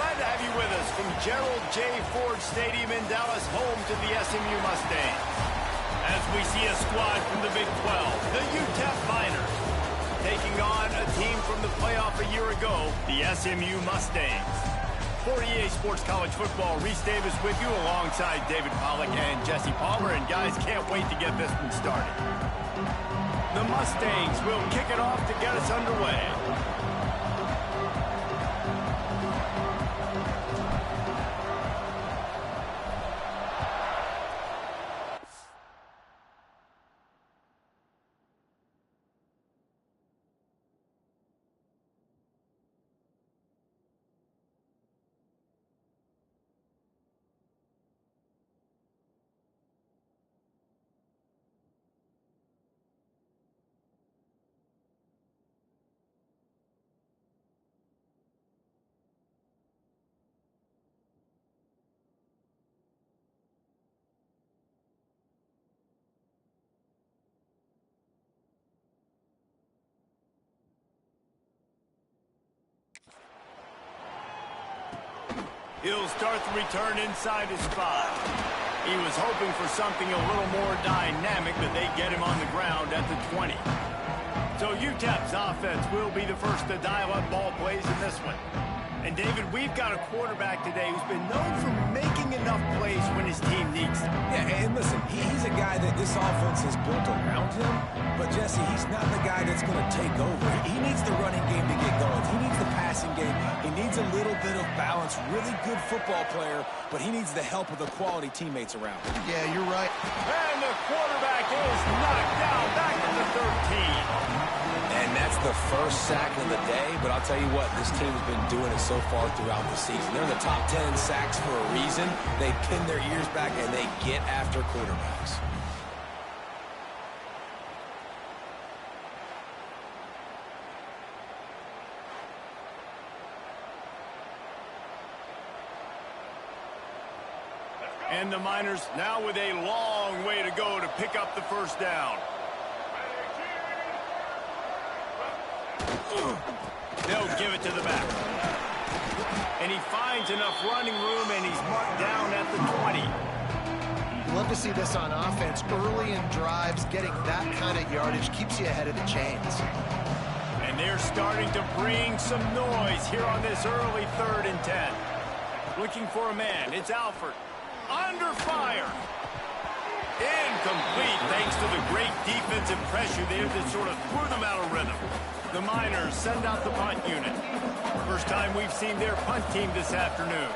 Glad to have you with us from Gerald J. Ford Stadium in Dallas, home to the SMU Mustangs. As we see a squad from the Big 12, the UTEP Miners, taking on a team from the playoff a year ago, the SMU Mustangs. For EA Sports College Football, Reese Davis with you alongside David Pollack and Jesse Palmer. And guys, can't wait to get this one started. The Mustangs will kick it off to get us underway. He'll start the return inside his spot. He was hoping for something a little more dynamic, but they get him on the ground at the 20. So UTEP's offense will be the first to dial up ball plays in this one. And David, we've got a quarterback today who's been known for making enough plays when his team needs them. Yeah, and listen, he's a guy that this offense is built around him, but Jesse, he's not the guy that's going to take over. He needs the running game to get going. He needs the passing game. He needs a little bit of balance. Really good football player, but he needs the help of the quality teammates around him. Yeah, you're right. And the quarterback is knocked down back to the 13. And that's the first sack of the day, but I'll tell you what, this team's been doing it so far throughout the season. They're in the top 10 sacks for a reason. They pin their ears back and they get after quarterbacks. And the Miners now with a long way to go to pick up the first down. They'll give it to the back. And he finds enough running room, and he's marked down at the 20. Love to see this on offense. Early in drives, getting that kind of yardage keeps you ahead of the chains. And they're starting to bring some noise here on this early 3rd and 10. Looking for a man. It's Alford. Under fire. Incomplete, thanks to the great defensive pressure there that sort of threw them out of rhythm. The Miners send out the punt unit. First time we've seen their punt team this afternoon.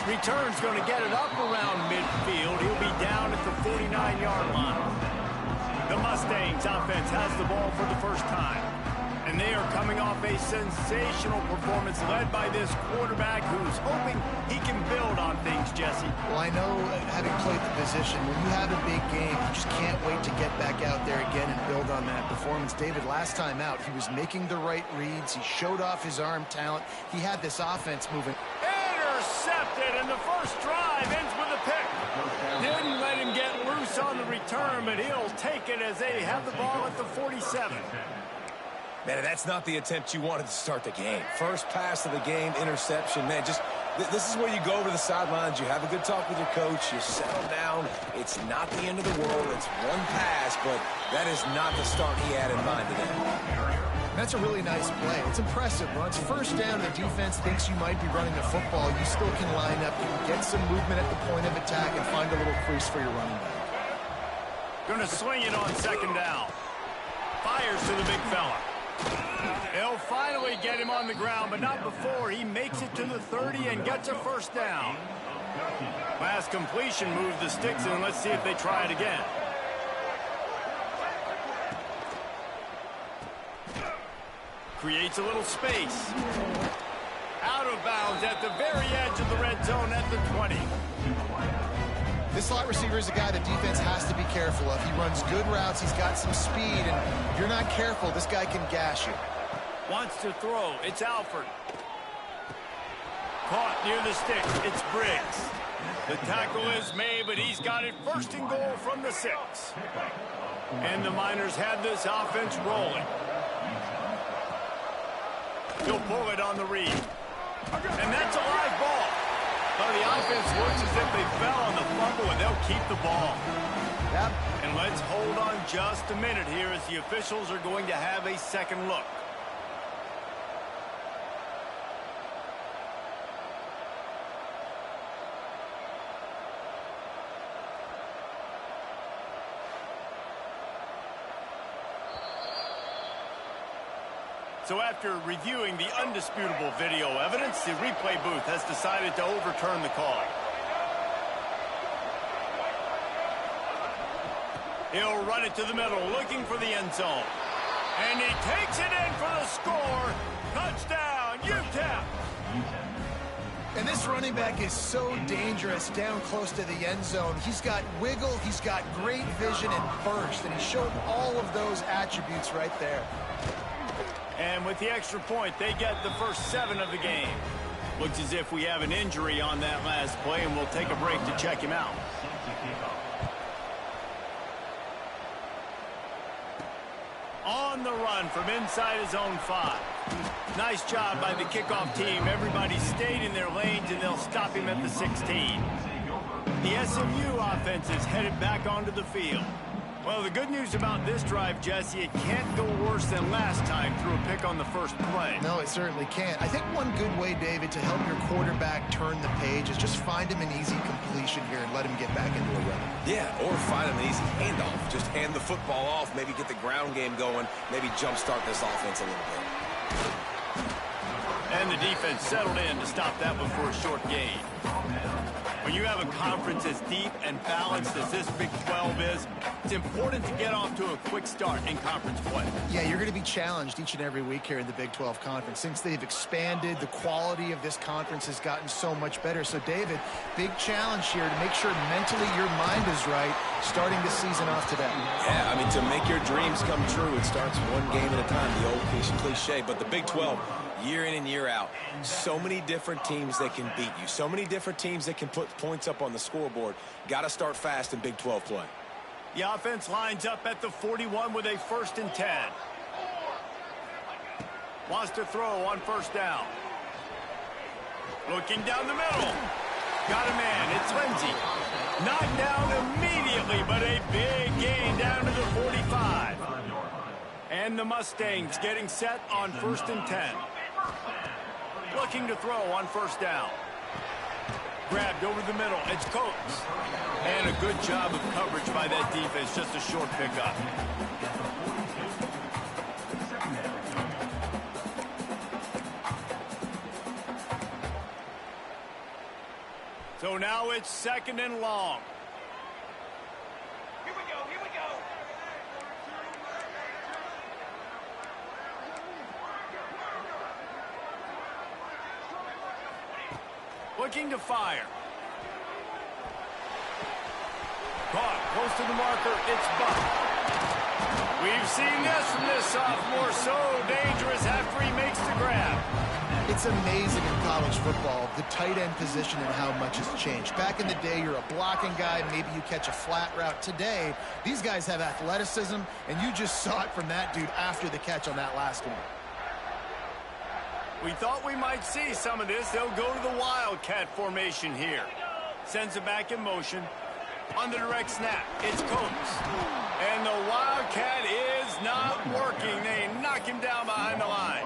Return's going to get it up around midfield. He'll be down at the 49-yard line. The Mustangs offense has the ball for the first time. And they are coming off a sensational performance led by this quarterback who's hoping he can build on things, Jesse. Well, I know, having played the position, when you have a big game, you just can't wait to get back out there again and build on that performance. David, last time out, he was making the right reads. He showed off his arm talent. He had this offense moving. Intercepted, and the first drive ends with a pick. Didn't let him get loose on the return, but he'll take it as they have the ball at the 47. Man, that's not the attempt you wanted to start the game. First pass of the game, interception. Man, just this is where you go over the sidelines. You have a good talk with your coach. You settle down. It's not the end of the world. It's one pass, but that is not the start he had in mind today. That's a really nice play. It's impressive. Once first down, the defense thinks you might be running the football. You still can line up. You can get some movement at the point of attack and find a little crease for your running back. Going to swing it on 2nd down. Fires to the big fella. They'll finally get him on the ground, but not before he makes it to the 30 and gets a first down. Last completion moved the sticks in. Let's see if they try it again. Creates a little space. Out of bounds at the very edge of the red zone at the 20. This slot receiver is a guy the defense has to be careful of. He runs good routes. He's got some speed, and if you're not careful, this guy can gash you. Wants to throw. It's Alford. Caught near the sticks. It's Briggs. The tackle is made, but he's got it 1st and goal from the 6. And the Miners have this offense rolling. He'll pull it on the read. And that's a live ball. Well, the offense looks as if they fell on the fumble, and they'll keep the ball. Yep. And let's hold on just a minute here as the officials are going to have a second look. So after reviewing the undisputable video evidence, the replay booth has decided to overturn the call. He'll run it to the middle, looking for the end zone. And he takes it in for the score. Touchdown, UTEP! And this running back is so dangerous down close to the end zone. He's got wiggle, he's got great vision and burst, and he showed all of those attributes right there. And with the extra point, they get the first 7 of the game. Looks as if we have an injury on that last play, and we'll take a break to check him out. On the run from inside his own 5. Nice job by the kickoff team. Everybody stayed in their lanes, and they'll stop him at the 16. The SMU offense is headed back onto the field. Well, the good news about this drive, Jesse, it can't go worse than last time through a pick on the first play. No, it certainly can't. I think one good way, David, to help your quarterback turn the page is just find him an easy completion here and let him get back into a run. Yeah, or find him an easy handoff. Just hand the football off, maybe get the ground game going, maybe jumpstart this offense a little bit. And the defense settled in to stop that one for a short gain. When you have a conference as deep and balanced as this Big 12 is, it's important to get off to a quick start in conference play. Yeah, you're going to be challenged each and every week here in the Big 12 Conference. Since they've expanded, the quality of this conference has gotten so much better. So, David, big challenge here to make sure mentally your mind is right starting this season off today. Yeah, I mean, to make your dreams come true, it starts one game at a time, the old cliche. But the Big 12, year in and year out, so many different teams that can beat you, so many different teams that can put points up on the scoreboard. Got to start fast in Big 12 play. The offense lines up at the 41 with a 1st and 10. Wants to throw on first down. Looking down the middle. Got a man. It's Lindsey. Knocked down immediately, but a big gain down to the 45. And the Mustangs getting set on 1st and 10. Looking to throw on first down. Grabbed over the middle. It's Coates. And a good job of coverage by that defense. Just a short pickup. So now it's 2nd and long. Here we go, here we go. Looking to fire. Caught close to the marker. It's Buck. We've seen this from this sophomore. So dangerous after he makes the grab. It's amazing in college football, the tight end position and how much has changed. Back in the day, you're a blocking guy. Maybe you catch a flat route. Today, these guys have athleticism, and you just saw it from that dude after the catch on that last one. We thought we might see some of this. They'll go to the Wildcat formation here. Sends it back in motion. On the direct snap, it's Coates. And the Wildcat is not working. They knock him down behind the line.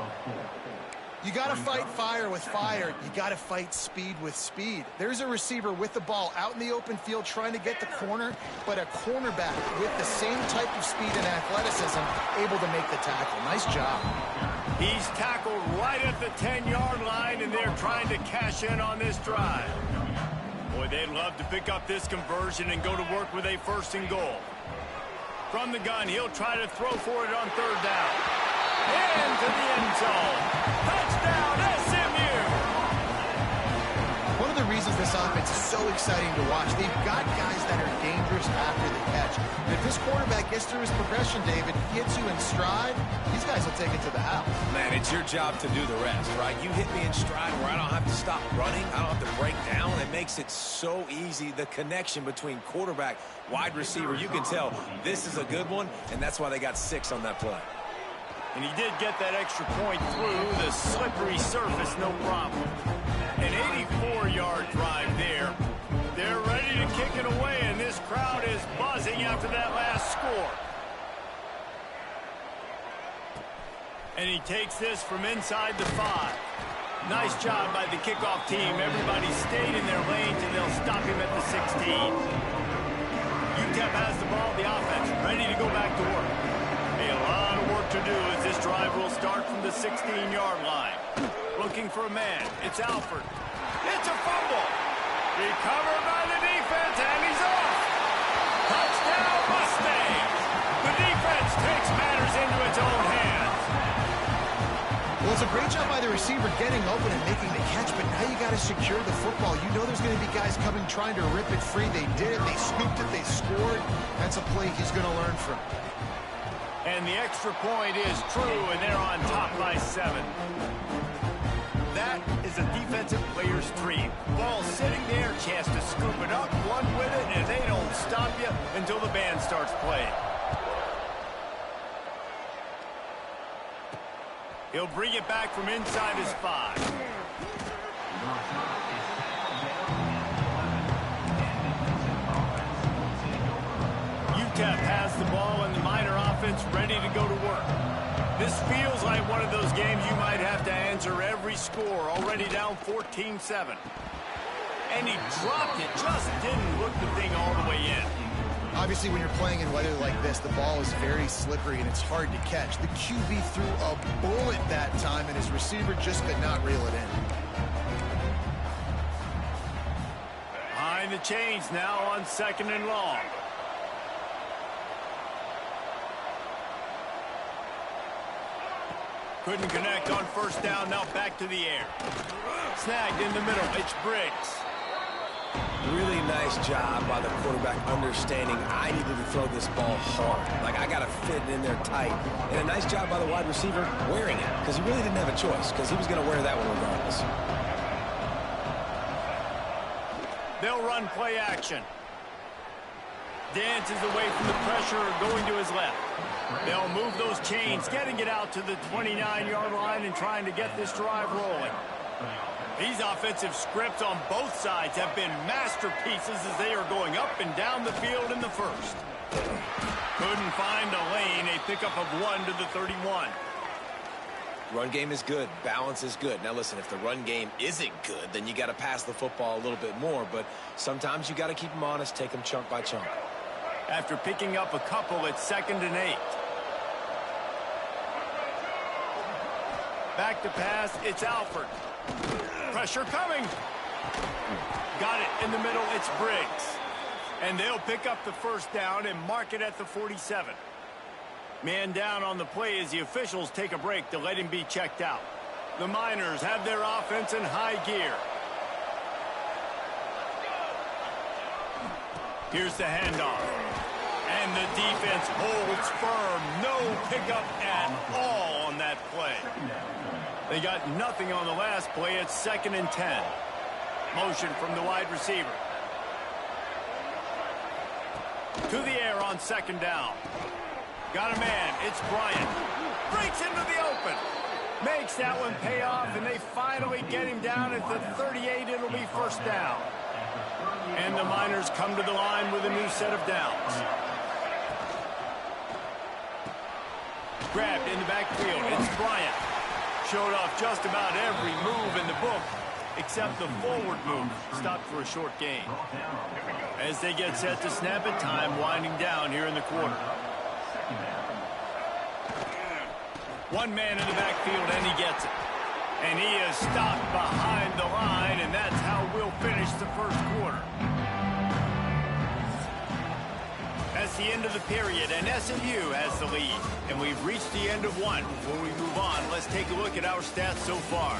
You got to fight fire with fire. You got to fight speed with speed. There's a receiver with the ball out in the open field trying to get the corner, but a cornerback with the same type of speed and athleticism able to make the tackle. Nice job. He's tackled right at the 10-yard line, and they're trying to cash in on this drive. Boy, they'd love to pick up this conversion and go to work with a 1st and goal. From the gun, he'll try to throw for it on 3rd down. Into the end zone. Touchdown, SMU! One of the reasons this offense is so exciting to watch. They've got guys that are dangerous after the catch. And if this quarterback gets through his progression, David, hits you in stride, these guys will take it to the house. Man, it's your job to do the rest, right? You hit me in stride where I don't have to stop running. I don't have to break down. It makes it so easy. The connection between quarterback, wide receiver, you can tell this is a good one, and that's why they got 6 on that play. And he did get that extra point through the slippery surface, no problem. An 84-yard drive there. They're ready to kick it away, and this crowd is buzzing after that last score. And he takes this from inside the 5. Nice job by the kickoff team. Everybody stayed in their lanes, and they'll stop him at the 16. UTEP has the ball, the offense, ready to go back to work. A lot of work to do as this drive will start from the 16-yard line. Looking for a man. It's Alford. It's a fumble. Recovered by the defense, and he's off. Touchdown, Mustangs. The defense takes matters into its own hands. Well, it's a great job by the receiver getting open and making the catch, but now you got to secure the football. You know there's going to be guys coming trying to rip it free. They did it. They scooped it. They scored. That's a play he's going to learn from. And the extra point is true, and they're on top by 7. That is a defensive player's dream. Ball sitting there, chance to scoop it up, run with it, and they don't stop you until the band starts playing. He'll bring it back from inside his 5. UTEP has the ball and the Miner offense ready to go to work. This feels like one of those games you might have to answer every score, already down 14-7. And he dropped it, just didn't look the thing all the way in. Obviously, when you're playing in weather like this, the ball is very slippery and it's hard to catch. The QB threw a bullet that time, and his receiver just could not reel it in. Behind the chains now on 2nd and long. Couldn't connect on 1st down, now back to the air. Snagged in the middle, it's Briggs. Really nice job by the quarterback understanding I needed to throw this ball hard. Like, I got to fit it in there tight. And a nice job by the wide receiver wearing it, because he really didn't have a choice, because he was going to wear that one regardless. They'll run play action. Dances away from the pressure, going to his left. They'll move those chains, getting it out to the 29-yard line and trying to get this drive rolling. These offensive scripts on both sides have been masterpieces as they are going up and down the field in the 1st. Couldn't find a lane, a pickup of 1 to the 31. Run game is good. Balance is good. Now, listen, if the run game isn't good, then you got to pass the football a little bit more. But sometimes you got to keep them honest, take them chunk by chunk. After picking up a couple, it's 2nd and 8. Back to pass, it's Alford. Pressure coming. Got it in the middle, it's Briggs. And they'll pick up the 1st down and mark it at the 47. Man down on the play as the officials take a break to let him be checked out. The Miners have their offense in high gear. Here's the handoff. And the defense holds firm. No pickup at all on that play. They got nothing on the last play. It's 2nd and 10. Motion from the wide receiver. To the air on 2nd down. Got a man. It's Bryant. Breaks into the open. Makes that one pay off, and they finally get him down at the 38. It'll be 1st down. And the Miners come to the line with a new set of downs. Grabbed in the backfield. It's Bryant. Showed off just about every move in the book except the forward move. Stopped for a short gain. As they get set to snap it, time winding down here in the quarter. One man in the backfield, and he gets it. And he is stopped behind the line, and that's how we'll finish the 1st quarter. That's the end of the period, and SMU has the lead. And we've reached the end of 1. Before we move on, let's take a look at our stats so far.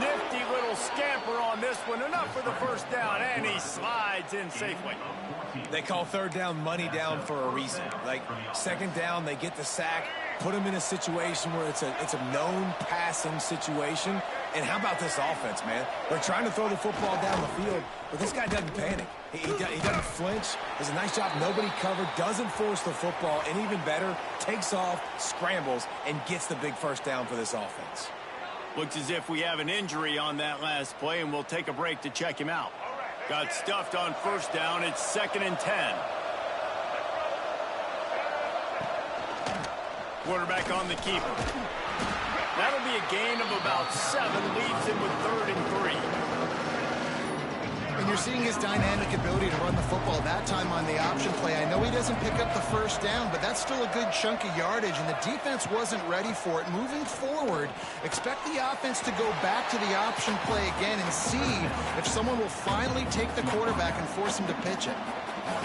Nifty little scamper on this one. Enough for the first down, and he slides in safely. They call third down money down for a reason. Like, second down, they get the sack, put them in a situation where it's a known passing situation. And how about this offense, man? They're trying to throw the football down the field, but this guy doesn't panic. He doesn't flinch. Does a nice job. Nobody covered. Doesn't force the football. And even better, takes off, scrambles, and gets the big first down for this offense. Looks as if we have an injury on that last play, and we'll take a break to check him out. Got stuffed on first down. It's 2nd and 10. Quarterback on the keeper. That'll be a gain of about 7. Leaves him with 3rd and 3. And you're seeing his dynamic ability to run the football that time on the option play. I know he doesn't pick up the first down, but that's still a good chunk of yardage, and the defense wasn't ready for it. Moving forward, expect the offense to go back to the option play again and see if someone will finally take the quarterback and force him to pitch it.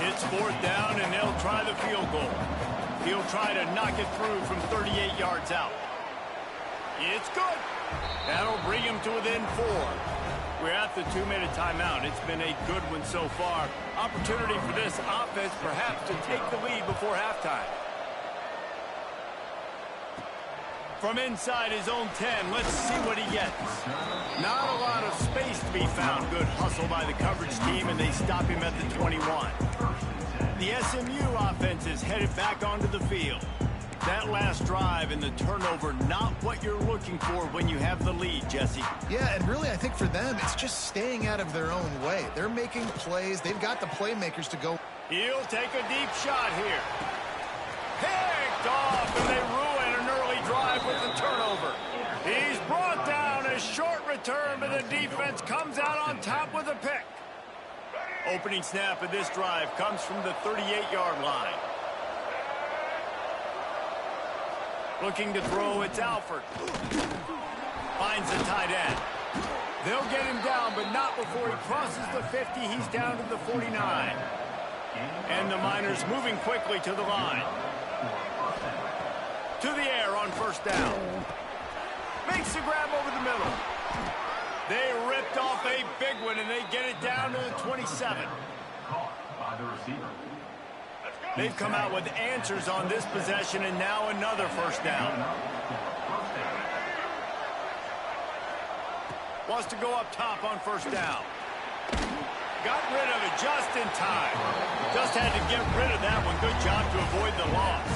It's 4th down, and they'll try the field goal. He'll try to knock it through from 38 yards out. It's good. That'll bring him to within 4. We're at the 2-minute timeout. It's been a good one so far. Opportunity for this offense perhaps to take the lead before halftime. From inside his own 10, let's see what he gets. Not a lot of space to be found. Good hustle by the coverage team, and they stop him at the 21. The SMU offense is headed back onto the field. That last drive and the turnover, not what you're looking for when you have the lead, Jesse. Yeah, and really I think for them, it's just staying out of their own way. They're making plays. They've got the playmakers to go. He'll take a deep shot here. Picked off, and they ruin an early drive with the turnover. He's brought down. A short return, but the defense comes out on top with a pick. Opening snap of this drive comes from the 38-yard line. Looking to throw, it's Alford. Finds the tight end. They'll get him down, but not before he crosses the 50. He's down to the 49. And the Miners moving quickly to the line. To the air on first down. Makes the grab over the middle. They ripped off a big one, and they get it down to the 27. They've come out with answers on this possession, and now another first down. Wants to go up top on first down. Got rid of it just in time. Just had to get rid of that one. Good job to avoid the loss.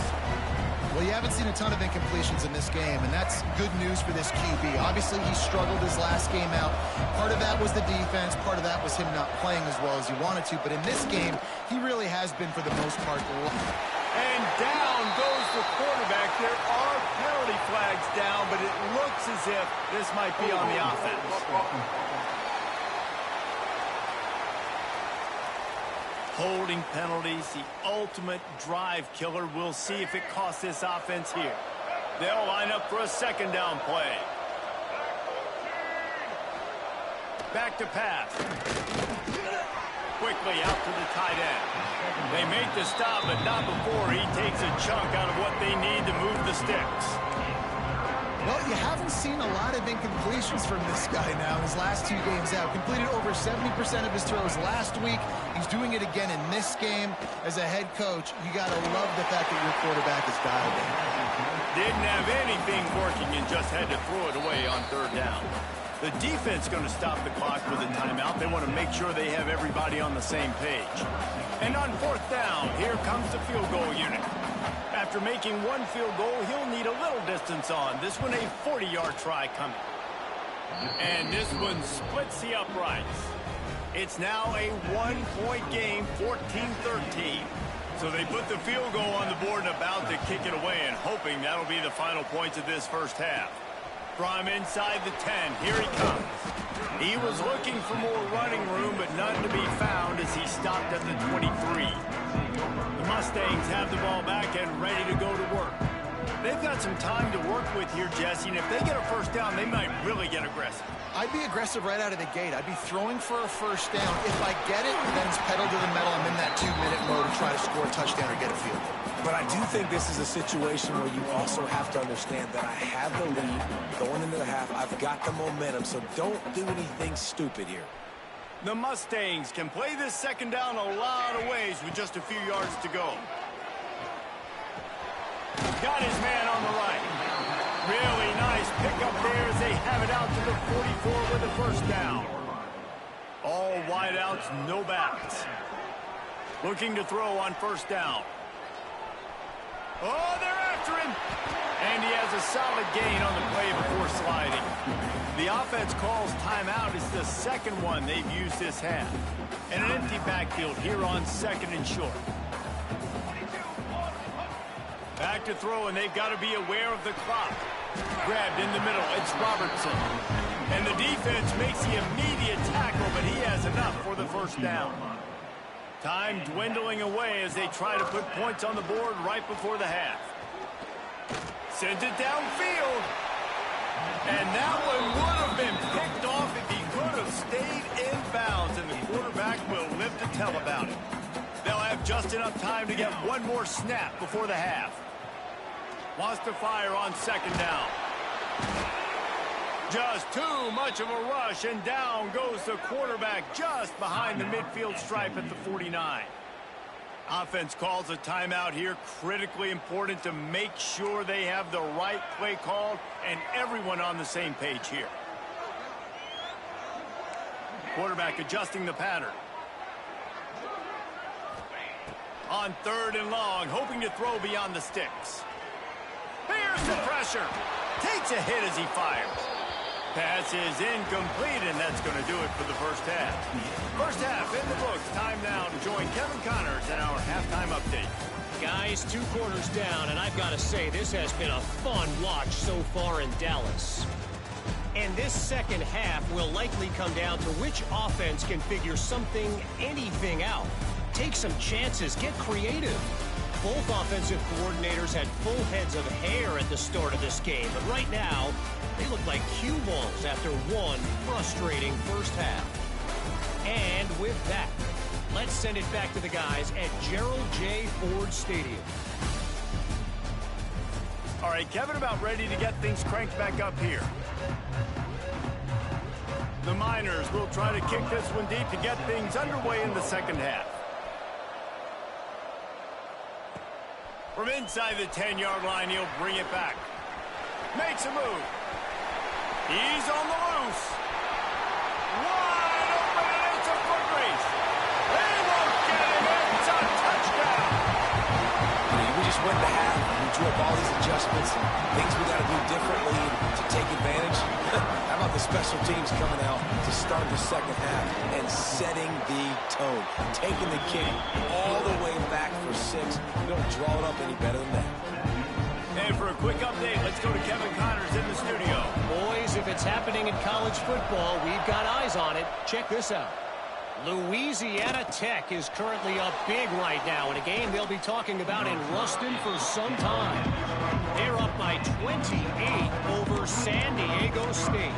Well, you haven't seen a ton of incompletions in this game, and that's good news for this QB. Obviously, he struggled his last game out. Part of that was the defense. Part of that was him not playing as well as he wanted to. But in this game, he really has been, for the most part. And down goes the quarterback. There are penalty flags down, but it looks as if this might be on the offense. Holding penalties, the ultimate drive killer. We'll see if it costs this offense here. They'll line up for a second down play. Back to pass. Quickly out to the tight end. They make the stop, but not before he takes a chunk out of what they need to move the sticks. Well, you haven't seen a lot of incompletions from this guy now in his last 2 games out. Completed over 70% of his throws last week. He's doing it again in this game. As a head coach, you got to love the fact that your quarterback is dialed in. Didn't have anything working and just had to throw it away on third down. The defense going to stop the clock with a timeout. They want to make sure they have everybody on the same page. And on fourth down, here comes the field goal unit. After making one field goal, he'll need a little distance on. This one, a 40-yard try coming. And this one splits the uprights. It's now a 1-point game, 14-13. So they put the field goal on the board and about to kick it away, and hoping that'll be the final points of this first half. From inside the 10, here he comes. He was looking for more running room, but none to be found as he stopped at the 23. The Mustangs have the ball back and ready to go to work. They've got some time to work with here, Jesse, and if they get a first down, they might really get aggressive. I'd be aggressive right out of the gate. I'd be throwing for a first down. If I get it, then it's pedal to the metal. I'm in that 2-minute mode to try to score a touchdown or get a field goal. But I do think this is a situation where you also have to understand that I have the lead going into the half. I've got the momentum, so don't do anything stupid here. The Mustangs can play this second down a lot of ways with just a few yards to go. Got his man on the right. Really nice pickup there as they have it out to the 44 with a first down. All wideouts, no backs. Looking to throw on first down. Oh, they're after him. And he has a solid gain on the play before sliding. The offense calls timeout. It's the second one they've used this half. And an empty backfield here on second and short. Back to throw, and they've got to be aware of the clock. Grabbed in the middle. It's Robertson. And the defense makes the immediate tackle, but he has enough for the first down. Time dwindling away as they try to put points on the board right before the half. Sends it downfield. And that one would have been picked off if he could have stayed in bounds, and the quarterback will live to tell about it. They'll have just enough time to get one more snap before the half. Wants to fire on second down. Just too much of a rush, and down goes the quarterback just behind the midfield stripe at the 49. Offense calls a timeout here. Critically important to make sure they have the right play called and everyone on the same page here. Quarterback adjusting the pattern. On third and long, hoping to throw beyond the sticks. Here's the pressure. Takes a hit as he fires. Pass is incomplete, and that's going to do it for the first half. First half in the books. Time now to join Kevin Connors in our halftime update. Guys, 2 quarters down, and I've got to say, this has been a fun watch so far in Dallas. And this second half will likely come down to which offense can figure something, anything out. Take some chances, get creative. Both offensive coordinators had full heads of hair at the start of this game, but right now, they look like cue balls after one frustrating first half. And with that, let's send it back to the guys at Gerald J. Ford Stadium. All right, Kevin, about ready to get things cranked back up here. The Miners will try to kick this one deep to get things underway in the second half. From inside the 10-yard line, he'll bring it back. Makes a move. He's on the loose. Wide open, and it's a foot race. They won't get him. It's a touchdown. We just went to half. We drew up all these adjustments and things we got to do differently to take advantage. How about the special teams coming out to start the second half and setting the tone, taking the kick all the way back for 6. We don't draw it up any better than that. And for a quick update, let's go to Kevin Connors in the studio. Boys, if it's happening in college football, we've got eyes on it. Check this out. Louisiana Tech is currently up big right now in a game they'll be talking about in Ruston for some time. They're up by 28 over San Diego State.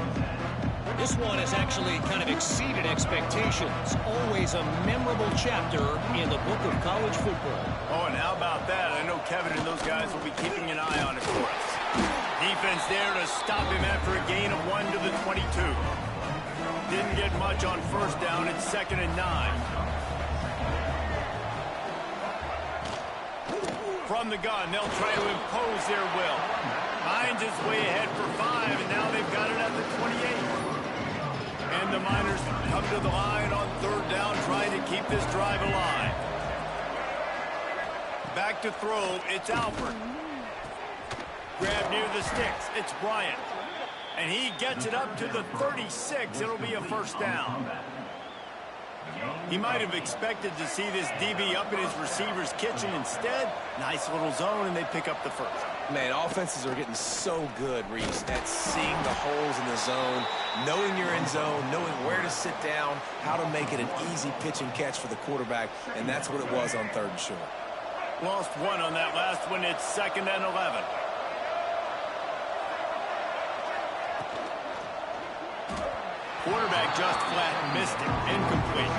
This one has actually kind of exceeded expectations. Always a memorable chapter in the book of college football. Oh, and how about that? I know Kevin and those guys will be keeping an eye on it for us. Defense there to stop him after a gain of 1 to the 22. Didn't get much on first down. It's 2nd and 9. From the gun, they'll try to impose their will. Hines is way ahead for 5, and now they've got it at the 28. And the Miners come to the line on third down, trying to keep this drive alive. Back to throw, it's Alford. Grab near the sticks, it's Bryant. And he gets it up to the 36. It'll be a first down. He might have expected to see this DB up in his receiver's kitchen. Instead, nice little zone, and they pick up the first. Man, offenses are getting so good, Reese, at seeing the holes in the zone, knowing you're in zone, knowing where to sit down, how to make it an easy pitch and catch for the quarterback, and that's what it was on third and short. Lost 1 on that last one. It's 2nd and 11. Quarterback just flat missed it. Incomplete.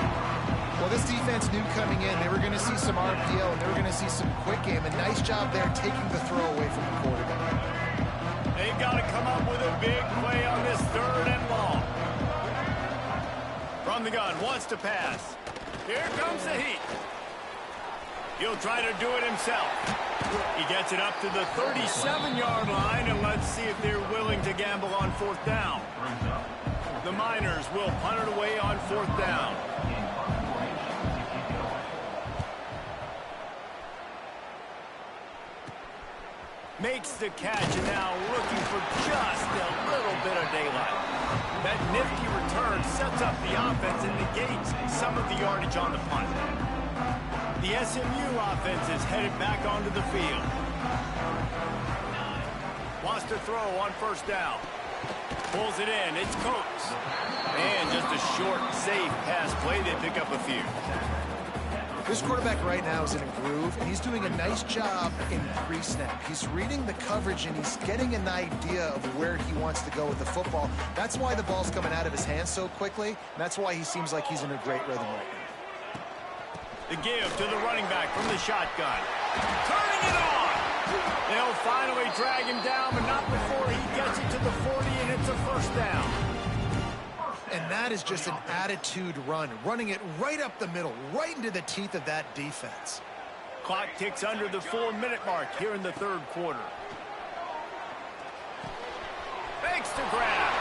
Well, this defense knew coming in they were going to see some RPO and they were going to see some quick game. A nice job there taking the throw away from the quarterback. They've got to come up with a big play on this 3rd and long. From the gun, wants to pass. Here comes the heat. He'll try to do it himself. He gets it up to the 37-yard line, and let's see if they're willing to gamble on 4th down. The Miners will punt it away on 4th down. Makes the catch, and now looking for just a little bit of daylight. That nifty return sets up the offense and negates some of the yardage on the punt. The SMU offense is headed back onto the field. Wants to throw on 1st down. Pulls it in. It's Coates. And just a short, safe pass play. They pick up a few. This quarterback right now is in a groove, and he's doing a nice job in pre-snap. He's reading the coverage, and he's getting an idea of where he wants to go with the football. That's why the ball's coming out of his hands so quickly, and that's why he seems like he's in a great rhythm right now. The give to the running back from the shotgun. Turning it on! They'll finally drag him down, but not before he gets it to the 40, and it's a 1st down. And that is just an attitude run, running it right up the middle, right into the teeth of that defense. Clock ticks under the 4-minute mark here in the 3rd quarter. Fakes to grab.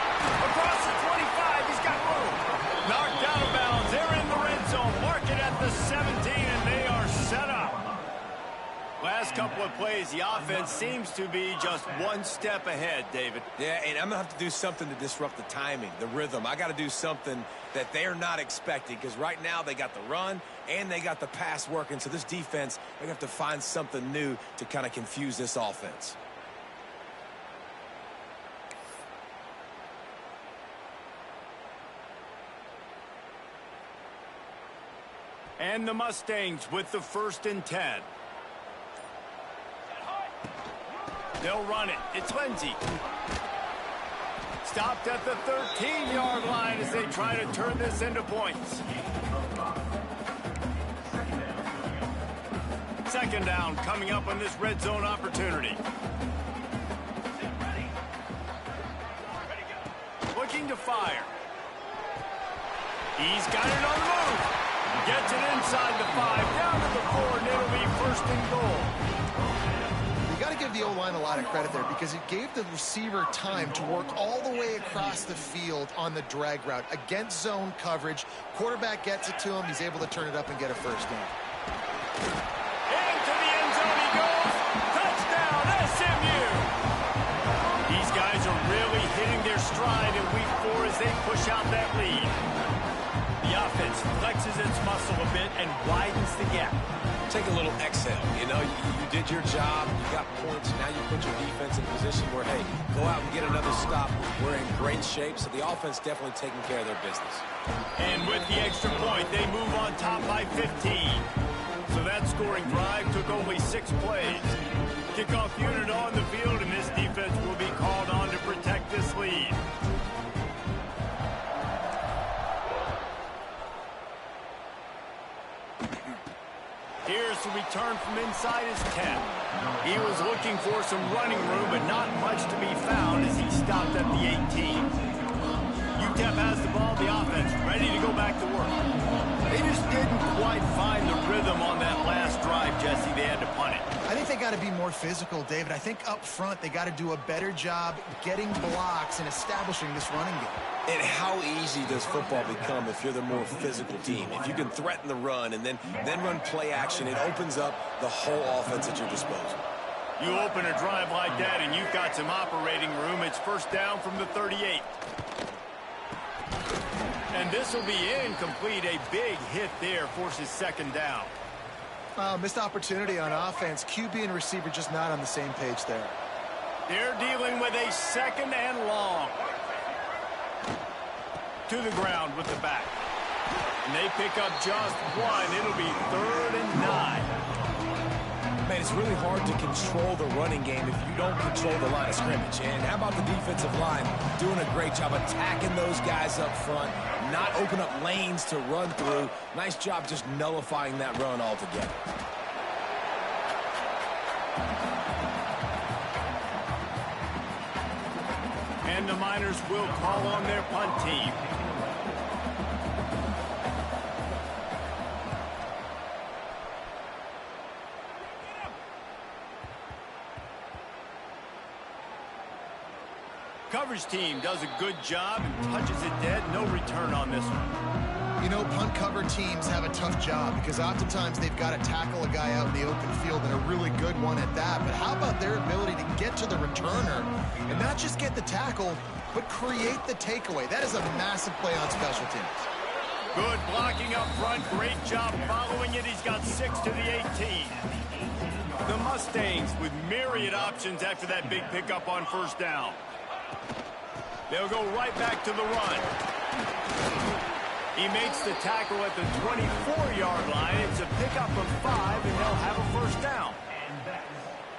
Across the 25, he's got room. Knocked out of bounds. They're in the red zone. Mark it at the 17, and they are set up. Last couple of plays, the offense seems to be just one step ahead, David. Yeah, and I'm going to have to do something to disrupt the timing, the rhythm. I got to do something that they're not expecting, because right now they got the run and they got the pass working. So this defense, they have to find something new to kind of confuse this offense. And the Mustangs with the 1st and 10. They'll run it. It's Lindsey. Stopped at the 13-yard line as they try to turn this into points. 2nd down coming up on this red zone opportunity. Looking to fire. He's got it on the move. Gets it inside the 5, down to the 4, and it'll be 1st and goal. You got to give the O-line a lot of credit there, because it gave the receiver time to work all the way across the field on the drag route against zone coverage. Quarterback gets it to him. He's able to turn it up and get a 1st down. Into the end zone he goes. Touchdown, SMU. These guys are really hitting their stride in week 4 as they push out that lead. The offense flexes its muscle a bit and widens the gap. Take a little exhale. You know, you did your job. You got points. Now you put your defense in a position where, hey, go out and get another stop. We're in great shape, so the offense definitely taking care of their business. And with the extra point, they move on top by 15. So that scoring drive took only 6 plays. Kickoff unit on the field, and this defense will be called on to protect this lead. Here's the return from inside his 10. He was looking for some running room, but not much to be found as he stopped at the 18. UTEP has the ball, the offense ready to go back to work. They just didn't quite find the rhythm on that last drive, Jesse. They had to punt it. I think they got to be more physical, David. I think up front they got to do a better job getting blocks and establishing this running game. And how easy does football become if you're the more physical team? If you can threaten the run and then run play action, it opens up the whole offense at your disposal. You open a drive like that and you've got some operating room. It's 1st down from the 38. And this will be incomplete. A big hit there forces 2nd down. Missed opportunity on offense. QB and receiver just not on the same page there. They're dealing with a 2nd and long. To the ground with the back. And they pick up just 1. It'll be 3rd and 9. Man, it's really hard to control the running game if you don't control the line of scrimmage. And how about the defensive line doing a great job attacking those guys up front, not open up lanes to run through. Nice job just nullifying that run altogether. And the Miners will call on their punt team. Coverage team does a good job and touches it dead. No return on this one. You know, punt cover teams have a tough job because oftentimes they've got to tackle a guy out in the open field, and a really good one at that. But how about their ability to get to the returner and not just get the tackle, but create the takeaway? That is a massive play on special teams. Good blocking up front. Great job following it. He's got 6 to the 18. The Mustangs with myriad options after that big pickup on first down. They'll go right back to the run. He makes the tackle at the 24-yard line. It's a pickup of 5, and they'll have a first down.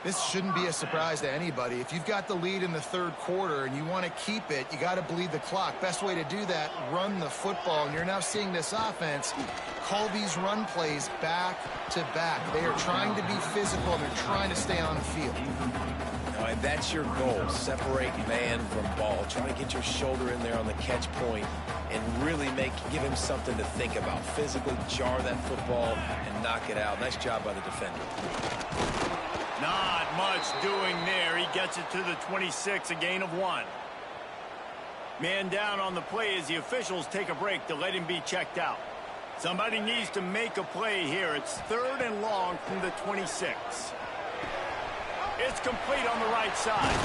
This shouldn't be a surprise to anybody. If you've got the lead in the third quarter and you want to keep it, you got to bleed the clock. Best way to do that, run the football. And you're now seeing this offense call these run plays back to back. They are trying to be physical, and they're trying to stay on the field. And that's your goal. Separate man from ball. Try to get your shoulder in there on the catch point and really give him something to think about. Physically jar that football and knock it out. Nice job by the defender. Not much doing there. He gets it to the 26, a gain of 1. Man down on the play as the officials take a break to let him be checked out. Somebody needs to make a play here. It's 3rd and long from the 26. It's complete on the right side.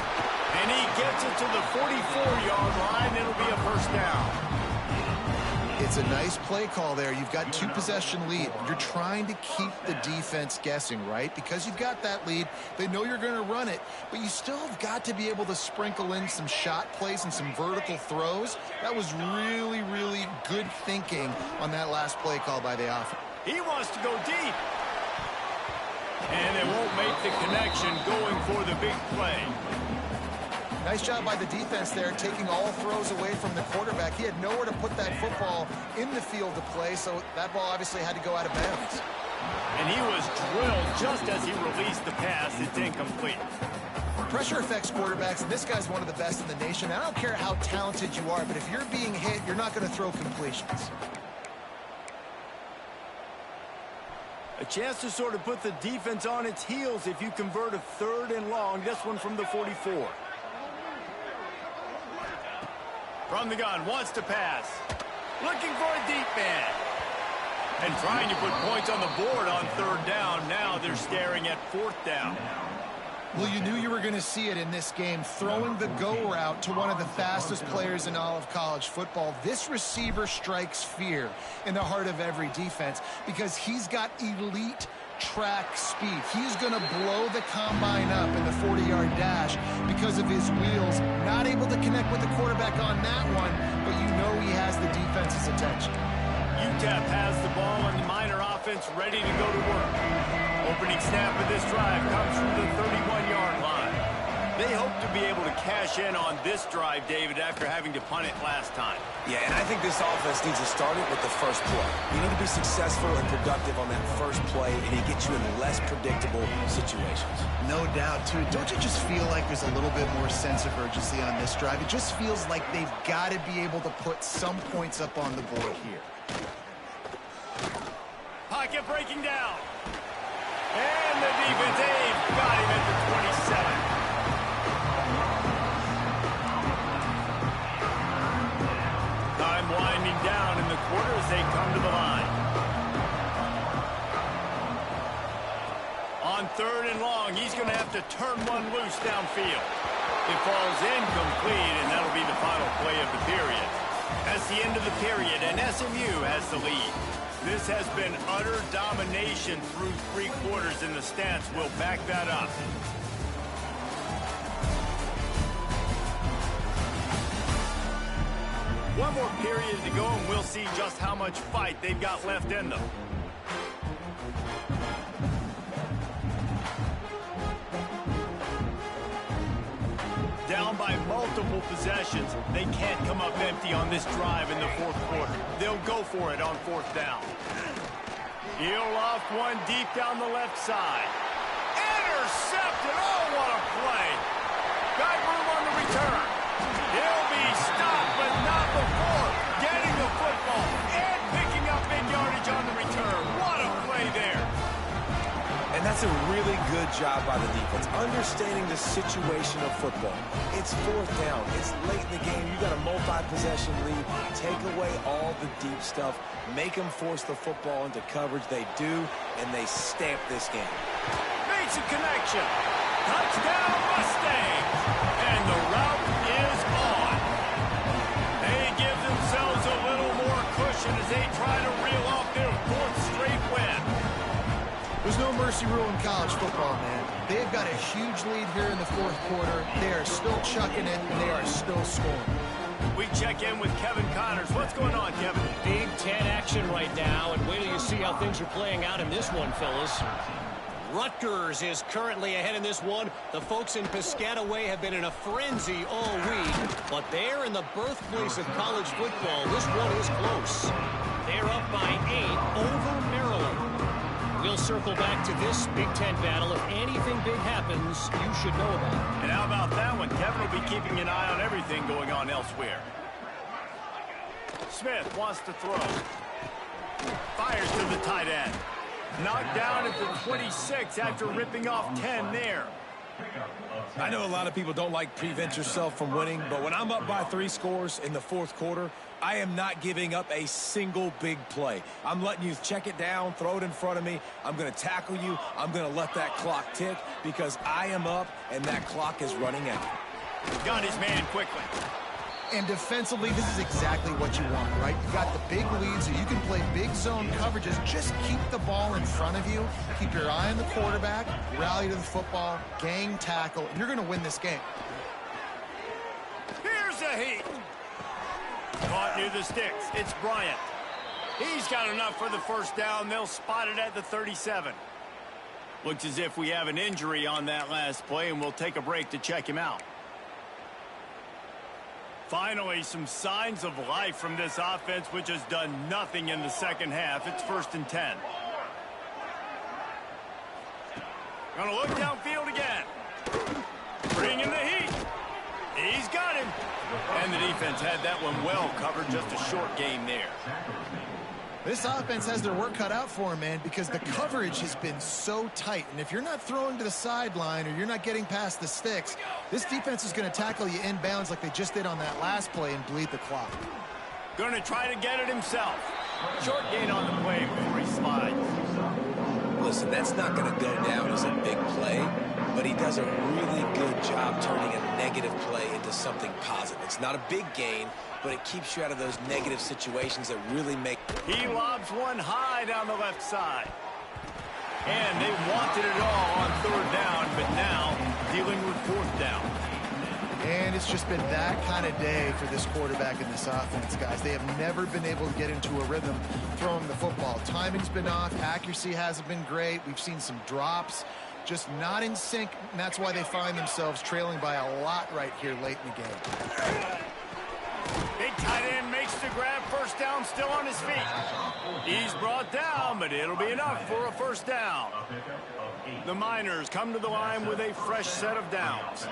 And he gets it to the 44-yard line. It'll be a first down. It's a nice play call there. You've got 2-possession lead. You're trying to keep the defense guessing, right? Because you've got that lead. They know you're going to run it, but you still have got to be able to sprinkle in some shot plays and some vertical throws. That was really, really good thinking on that last play call by the offense. He wants to go deep. And they won't make the connection going for the big play. Nice job by the defense there, taking all throws away from the quarterback. He had nowhere to put that football in the field to play, so that ball obviously had to go out of bounds. And he was drilled just as he released the pass. It's incomplete. Pressure affects quarterbacks, and this guy's one of the best in the nation. I don't care how talented you are, but if you're being hit, you're not going to throw completions. A chance to sort of put the defense on its heels if you convert a 3rd and long. This one from the 44. From the gun, wants to pass. Looking for a deep man. And trying to put points on the board on 3rd down. Now they're staring at 4th down. Well, you knew you were going to see it in this game, throwing the go route to one of the fastest players in all of college football. This receiver strikes fear in the heart of every defense because he's got elite track speed. He's going to blow the combine up in the 40-yard dash because of his wheels. Not able to connect with the quarterback on that one, but you know he has the defense's attention. UTEP has the ball and the Miner offense ready to go to work. Opening snap of this drive comes from the 31-yard line. They hope to be able to cash in on this drive, David, after having to punt it last time. Yeah, and I think this offense needs to start it with the first play. You need to be successful and productive on that first play, and it gets you in less predictable situations. No doubt, too. Don't you just feel like there's a little bit more sense of urgency on this drive? It just feels like they've got to be able to put some points up on the board here. Pocket breaking down. And the defense got him at the 27. Time winding down in the quarter as they come to the line. On 3rd and long, he's going to have to turn one loose downfield. It falls incomplete, and that'll be the final play of the period. That's the end of the period, and SMU has the lead. This has been utter domination through 3 quarters, and the stats will back that up. One more period to go, and we'll see just how much fight they've got left in them. multiple possessions. They can't come up empty on this drive in the fourth quarter. They'll go for it on fourth down. He'll off one deep down the left side. Intercepted. Oh, what a play. Got room on the return. He'll be stopped, but not before getting the football and picking up big yardage on the return. What a play there. And that's a really good job by the defense, understanding the situation of football. It's fourth down. It's late in the game. You got a multi-possession lead. Take away all the deep stuff. Make them force the football into coverage. They do, and they stamp this game. Makes a connection. Touchdown, Mustangs. And the route is on. They give themselves a little more cushion as they try to reel off their fourth straight win. There's no mercy rule in college football, man. They've got a huge lead here in the fourth quarter. They are still chucking it, and they are still scoring. We check in with Kevin Connors. What's going on, Kevin? Big Ten action right now, and wait till you see how things are playing out in this one, fellas. Rutgers is currently ahead in this one. The folks in Piscataway have been in a frenzy all week, but they're in the birthplace of college football. This one is close. They're up by 8 over Maryland. We'll circle back to this Big Ten battle. If anything big happens, you should know about it. And how about that one? Kevin will be keeping an eye on everything going on elsewhere. Smith wants to throw. Fires to the tight end. Knocked down at the 26 after ripping off 10 there. I know a lot of people don't like prevent yourself from winning, but when I'm up by 3 scores in the fourth quarter, I am not giving up a single big play. I'm letting you check it down, throw it in front of me. I'm going to tackle you. I'm going to let that clock tick because I am up and that clock is running out. Got his man quickly. And defensively, this is exactly what you want, right? You got the big lead, so you can play big zone coverages. Just keep the ball in front of you. Keep your eye on the quarterback. Rally to the football. Gang tackle. You're going to win this game. Here's a heat. Caught near the sticks. It's Bryant. He's got enough for the first down. They'll spot it at the 37. Looks as if we have an injury on that last play, and we'll take a break to check him out. Finally, some signs of life from this offense, which has done nothing in the second half. It's 1st and 10. Gonna look downfield again. Bringing the heat. He's got him. And the defense had that one well covered. Just a short game there. This offense has their work cut out for them, man, because the coverage has been so tight. And if you're not throwing to the sideline or you're not getting past the sticks, this defense is going to tackle you inbounds like they just did on that last play and bleed the clock. Going to try to get it himself. Short gain on the play before he slides. Listen, that's not going to go down as a big play, but he does a really good job turning a negative play into something positive. It's not a big gain, but it keeps you out of those negative situations that really make... He lobs one high down the left side. And they wanted it all on 3rd down, but now dealing with 4th down. And it's just been that kind of day for this quarterback and this offense, guys. They have never been able to get into a rhythm throwing the football. Timing's been off. Accuracy hasn't been great. We've seen some drops. Just not in sync, and that's why they find themselves trailing by a lot right here late in the game. Big tight end makes the grab. 1st down, still on his feet. He's brought down, but it'll be enough for a 1st down. The Miners come to the line with a fresh set of downs.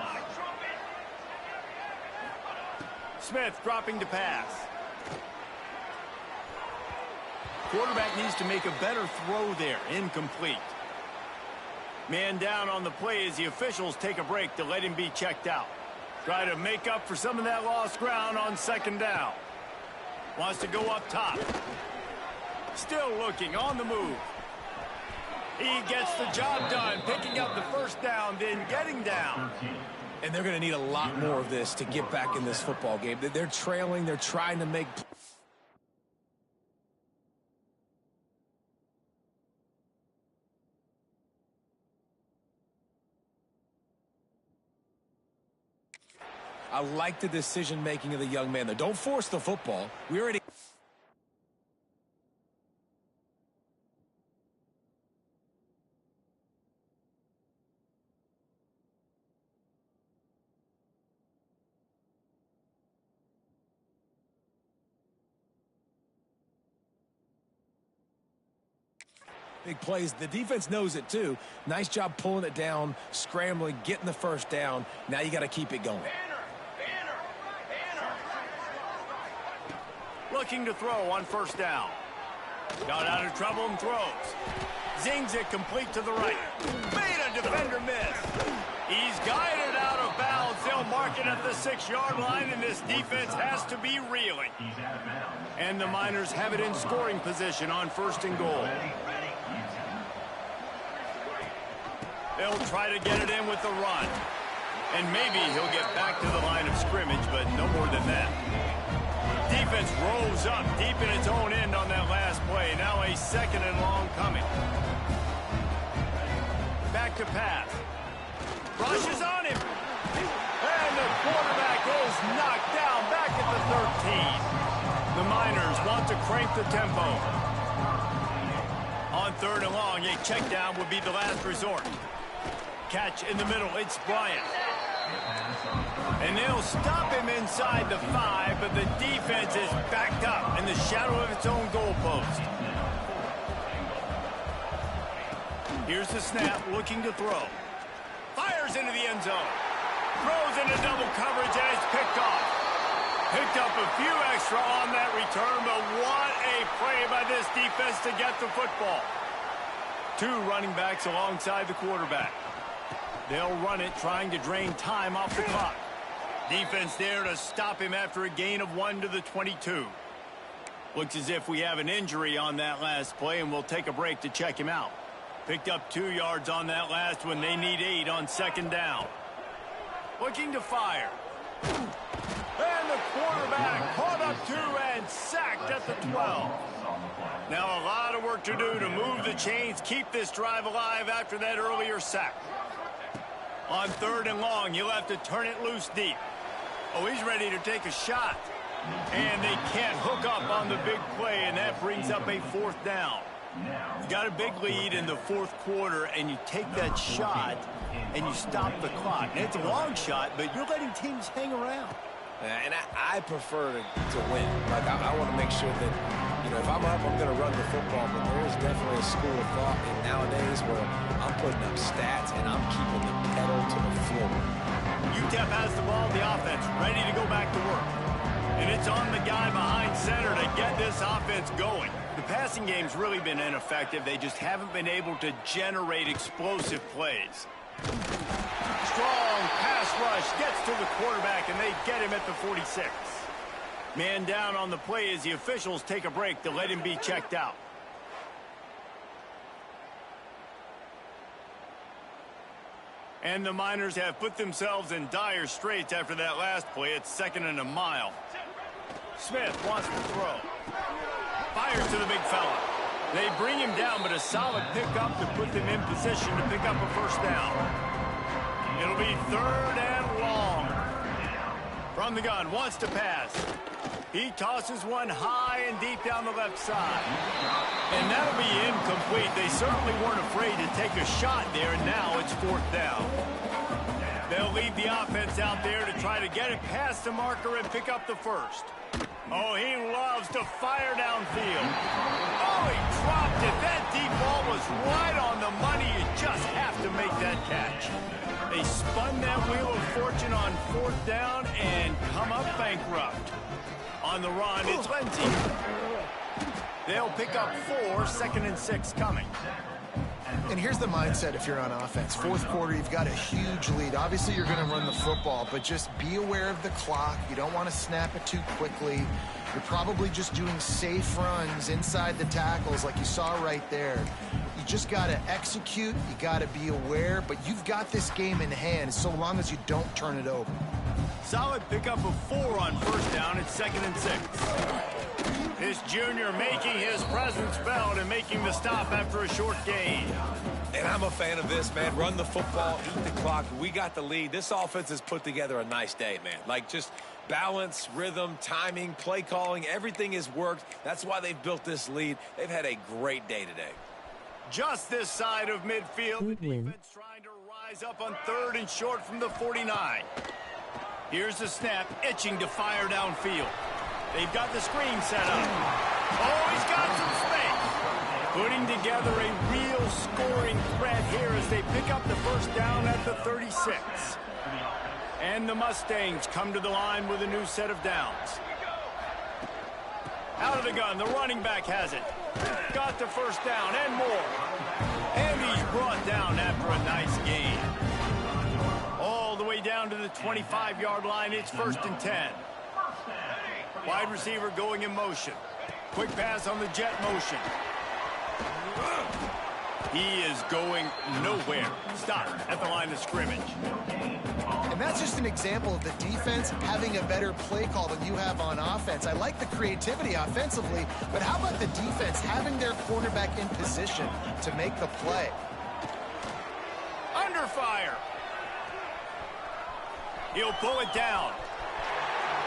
Smith dropping to pass. Quarterback needs to make a better throw there. Incomplete. Man down on the play as the officials take a break to let him be checked out. Try to make up for some of that lost ground on 2nd down. Wants to go up top. Still looking on the move. He gets the job done, picking up the 1st down, then getting down. And they're going to need a lot more of this to get back in this football game. They're trailing. They're trying to make... I like the decision-making of the young man, though. Don't force the football. We already... Big plays. The defense knows it, too. Nice job pulling it down, scrambling, getting the first down. Now you got to keep it going. Looking to throw on first down. Got out of trouble and throws. Zings it complete to the right. Made a defender miss. He's guided out of bounds. They'll mark it at the 6-yard line, and this defense has to be reeling. And the Miners have it in scoring position on first and goal. They'll try to get it in with the run. And maybe he'll get back to the line of scrimmage, but no more than that. Defense rose up deep in its own end on that last play. Now a 2nd and long coming. Back to pass. Rushes on him. And the quarterback is knocked down back at the 13. The Miners want to crank the tempo. On 3rd and long, a check down would be the last resort. Catch in the middle. It's Bryant. And they'll stop him inside the 5, but the defense is backed up in the shadow of its own goalpost. Here's the snap, looking to throw. Fires into the end zone. Throws into double coverage, and it's picked off. Picked up a few extra on that return, but what a play by this defense to get the football. 2 running backs alongside the quarterback. They'll run it, trying to drain time off the clock. Defense there to stop him after a gain of 1 to the 22. Looks as if we have an injury on that last play, and we'll take a break to check him out. Picked up 2 yards on that last one. They need 8 on 2nd down. Looking to fire. And the quarterback caught up 2 and sacked at the 12. Now a lot of work to do to move the chains, keep this drive alive after that earlier sack. On 3rd and long, you'll have to turn it loose deep. Oh, he's ready to take a shot. And they can't hook up on the big play, and that brings up a 4th down. You got a big lead in the 4th quarter, and you take that shot, and you stop the clock. And it's a long shot, but you're letting teams hang around. And I prefer to win. Like, I want to make sure that, you know, if I'm up, I'm going to run the football. But there is definitely a school of thought nowadays where I'm putting up stats and I'm keeping the pedal to the floor. UTEP has the ball, the offense ready to go back to work. And it's on the guy behind center to get this offense going. The passing game's really been ineffective. They just haven't been able to generate explosive plays. Strong pass rush gets to the quarterback, and they get him at the 46. Man down on the play as the officials take a break to let him be checked out. And the Miners have put themselves in dire straits after that last play. It's 2nd and a mile. Smith wants to throw. Fires to the big fella. They bring him down, but a solid pickup to put them in position to pick up a 1st down. It'll be 3rd and long. From the gun, wants to pass. He tosses one high and deep down the left side. And that'll be incomplete. They certainly weren't afraid to take a shot there, and now it's 4th down. They'll leave the offense out there to try to get it past the marker and pick up the 1st. Oh, he loves to fire downfield. Oh, he dropped it. That deep ball was right on the money. You just have to make that catch. They spun that wheel of fortune on 4th down and come up bankrupt. On the run, it's Lindsey. They'll pick up 4, 2nd and 6 coming. And here's the mindset if you're on offense. 4th quarter, you've got a huge lead. Obviously, you're going to run the football, but just be aware of the clock. You don't want to snap it too quickly. You're probably just doing safe runs inside the tackles like you saw right there. You just got to execute. You got to be aware, but you've got this game in hand so long as you don't turn it over. Solid pickup of 4 on 1st down. It's 2nd and 6. This junior making his presence felt and making the stop after a short gain. And I'm a fan of this, man. Run the football, eat the clock. We got the lead. This offense has put together a nice day, man. Like, just balance, rhythm, timing, play calling, everything has worked. That's why they've built this lead. They've had a great day today. Just this side of midfield, the defense trying to rise up on 3rd and short from the 49. Here's the snap, itching to fire downfield. They've got the screen set up. Oh, he's got some space. Putting together a real scoring threat here as they pick up the first down at the 36. And the Mustangs come to the line with a new set of downs. Out of the gun, the running back has it. Got the first down and more. And he's brought down after a nice gain. All the way down to the 25-yard line. It's 1st and 10. Wide receiver going in motion. Quick pass on the jet motion. He is going nowhere. Stop at the line of scrimmage. And that's just an example of the defense having a better play call than you have on offense. I like the creativity offensively, but how about the defense having their quarterback in position to make the play? Under fire. He'll pull it down.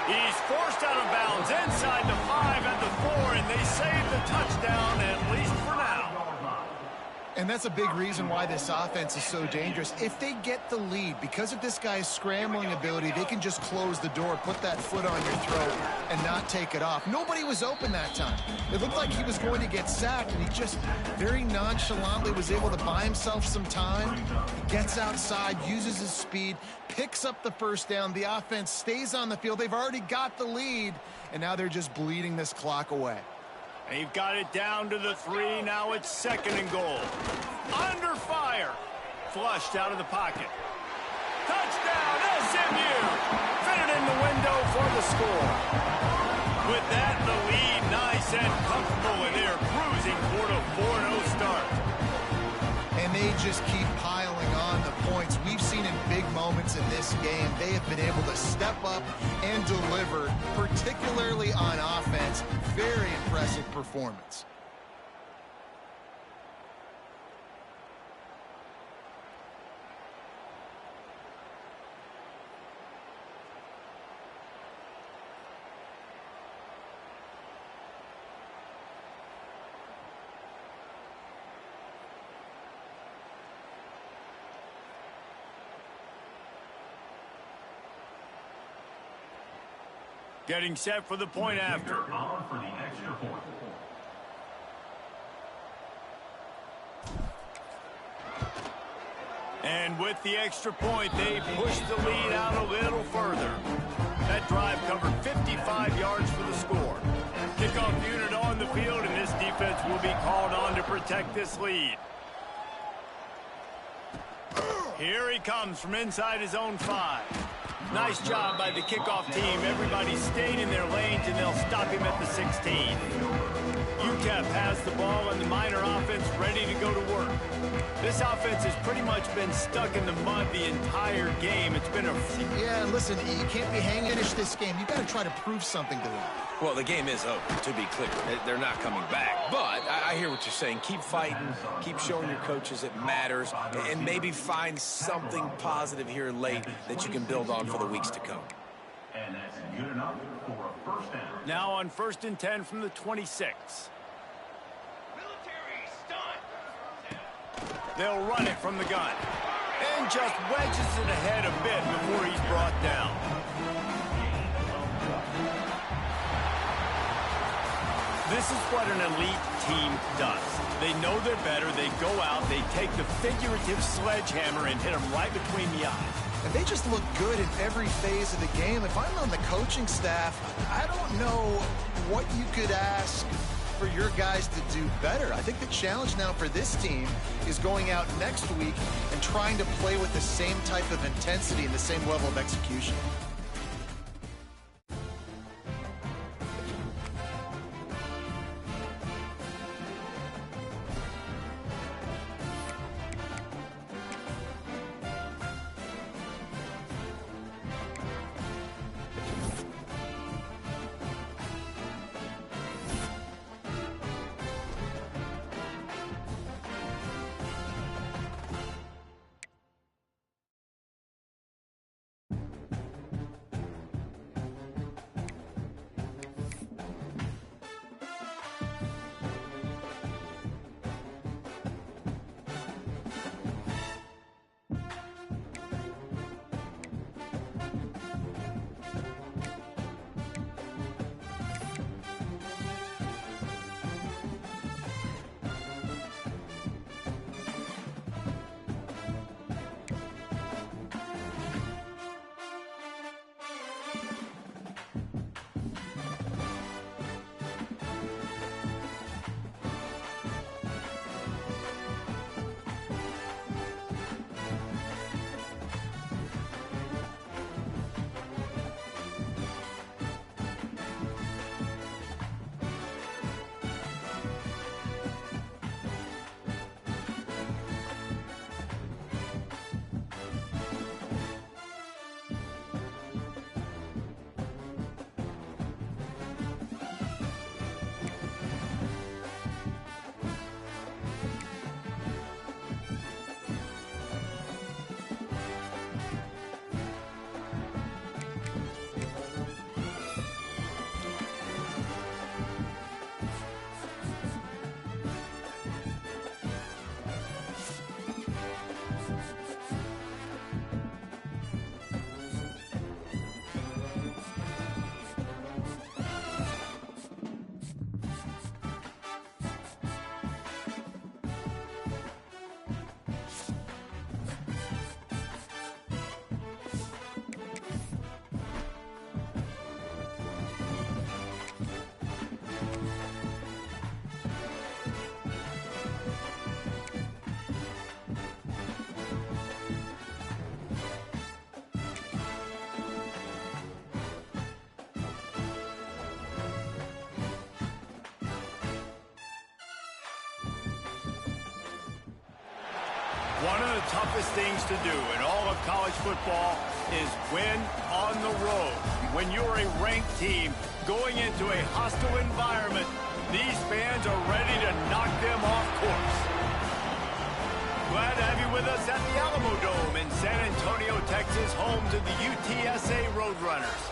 He's forced out of bounds inside the 5 at the 4, and they save the touchdown, at least for now. And that's a big reason why this offense is so dangerous. If they get the lead, because of this guy's scrambling ability, they can just close the door, put that foot on your throat, and not take it off. Nobody was open that time. It looked like he was going to get sacked, and he just very nonchalantly was able to buy himself some time. He gets outside, uses his speed, picks up the first down. The offense stays on the field. They've already got the lead, and now they're just bleeding this clock away. They've got it down to the 3. Now it's 2nd and goal. Under fire. Flushed out of the pocket. Touchdown, SMU. Fit it in the window for the score. With that, the lead nice and comfortable, and they're cruising toward a 4-0 start. And they just keep piling on the points. We've seen in big moments in this game, they have been able to step up and deliver, particularly on offense. Very impressive performance. Getting set for the point after. And with the extra point, they push the lead out a little further. That drive covered 55 yards for the score. Kickoff unit on the field, and this defense will be called on to protect this lead. Here he comes from inside his own 5. Nice job by the kickoff team. Everybody stayed in their lanes, and they'll stop him at the 16. UTEP has the ball, and the Miner offense ready to go to work. This offense has pretty much been stuck in the mud the entire game. It's been a... Yeah, listen, you can't be hanging. Finish this game. You got to try to prove something to them. Well, the game is over, to be clear. They're not coming back. But I hear what you're saying. Keep fighting. Keep showing your coaches it matters. And maybe find something positive here late that you can build on for the weeks to come. And that's good enough for a first down. Now on 1st and 10 from the 26. They'll run it from the gun. And just wedges it ahead a bit before he's brought down. This is what an elite team does. They know they're better. They go out. They take the figurative sledgehammer and hit them right between the eyes. And they just look good in every phase of the game. If I'm on the coaching staff, I don't know what you could ask for your guys to do better. I think the challenge now for this team is going out next week and trying to play with the same type of intensity and the same level of execution. One of the toughest things to do in all of college football is win on the road. When you're a ranked team going into a hostile environment, these fans are ready to knock them off course. Glad to have you with us at the Alamo Dome in San Antonio, Texas, home to the UTSA Roadrunners.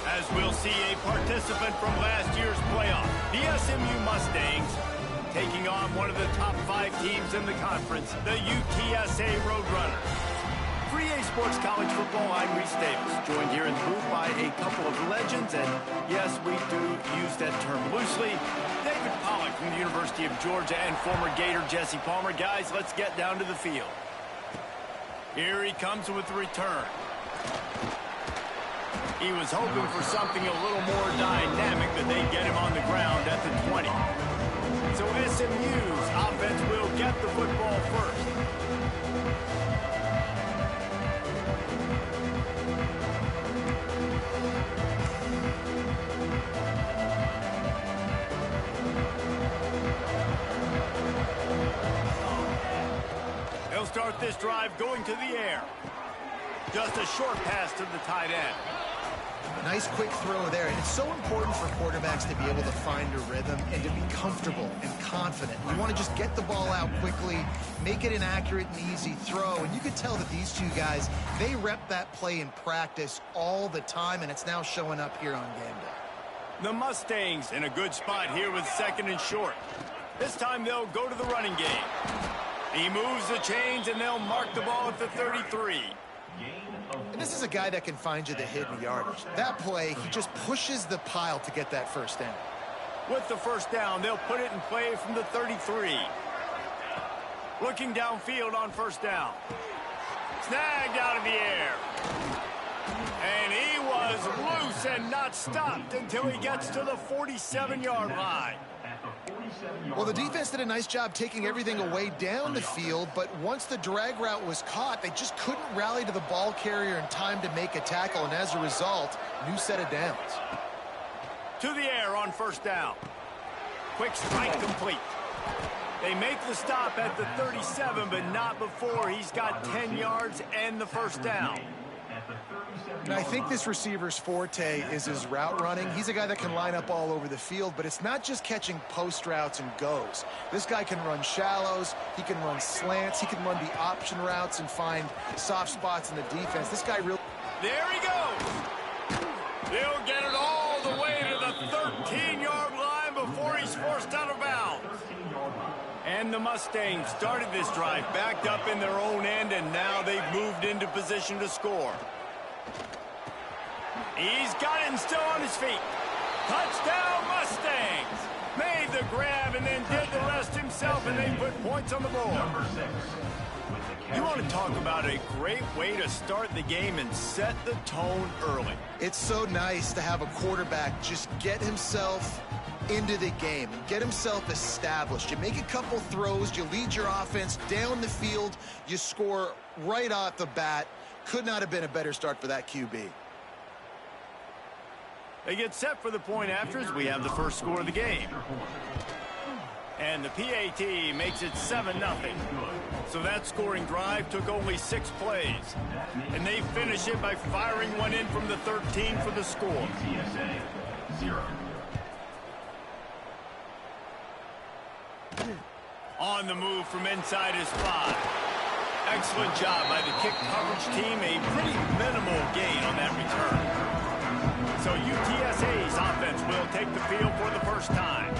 As we'll see a participant from last year's playoff, the SMU Mustangs, taking on one of the top 5 teams in the conference, the UTSA Roadrunners. For EA Sports College Football, I'm Reese Davis, joined here in the booth by a couple of legends, and yes, we do use that term loosely. David Pollack from the University of Georgia and former Gator Jesse Palmer. Guys, let's get down to the field. Here he comes with the return. He was hoping for something a little more dynamic, but they get him on the ground at the 20. So SMU's offense will get the football first. They'll start this drive going to the air. Just a short pass to the tight end. Nice quick throw there. And it's so important for quarterbacks to be able to find a rhythm and to be comfortable and confident. You want to just get the ball out quickly, make it an accurate and easy throw. And you can tell that these two guys, they rep that play in practice all the time, and it's now showing up here on game day. The Mustangs in a good spot here with 2nd and short. This time they'll go to the running game. He moves the chains, and they'll mark the ball at the 33. And this is a guy that can find you the hidden yardage. That play, he just pushes the pile to get that first down. With the first down, they'll put it in play from the 33. Looking downfield on first down. Snagged out of the air. And he was loose and not stopped until he gets to the 47-yard line. Well, the defense did a nice job taking everything away down the field, but once the drag route was caught, they just couldn't rally to the ball carrier in time to make a tackle, and as a result, new set of downs. To the air on first down. Quick strike complete. They make the stop at the 37, but not before he's got 10 yards and the first down. And I think this receiver's forte is his route running. He's a guy that can line up all over the field, but it's not just catching post routes and goes. This guy can run shallows, he can run slants, he can run the option routes and find soft spots in the defense. This guy really... There he goes. He'll get it all the way to the 13-yard line before he's forced out of bounds. And the Mustangs started this drive backed up in their own end, and now they've moved into position to score. He's got it and still on his feet. Touchdown, Mustangs! Made the grab and then did the rest himself, and they put points on the board. You want to talk about a great way to start the game and set the tone early. It's so nice to have a quarterback just get himself into the game and get himself established. You make a couple throws, you lead your offense down the field, you score right off the bat. Could not have been a better start for that QB. They get set for the point after as we have the first score of the game. And the PAT makes it 7-0. So that scoring drive took only 6 plays. And they finish it by firing one in from the 13 for the score. On the move from inside his 5. Excellent job by the kick coverage team. A pretty minimal gain on that return. So UTSA's offense will take the field for the first time.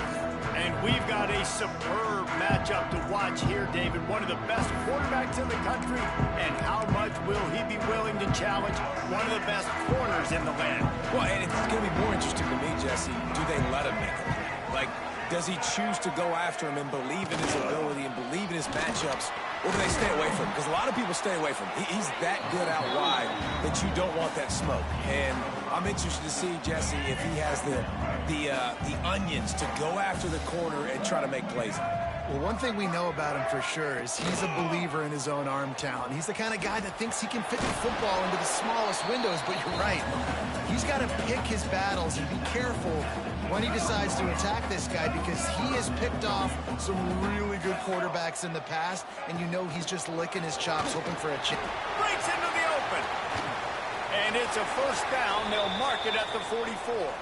And we've got a superb matchup to watch here, David. One of the best quarterbacks in the country. And how much will he be willing to challenge one of the best corners in the land? Well, and it's going to be more interesting to me, Jesse. Do they let him make a play? Like, does he choose to go after him and believe in his ability and believe in his matchups? Or do they stay away from him? Because a lot of people stay away from him. He's that good out wide that you don't want that smoke. And I'm interested to see, Jesse, if he has the onions to go after the corner and try to make plays. Well, one thing we know about him for sure is he's a believer in his own arm talent. He's the kind of guy that thinks he can fit the football into the smallest windows, but you're right. He's got to pick his battles and be careful when he decides to attack this guy, because he has picked off some really good quarterbacks in the past, and you know he's just licking his chops, hoping for a chip. Breaks into the open. And it's a first down. They'll mark it at the 44.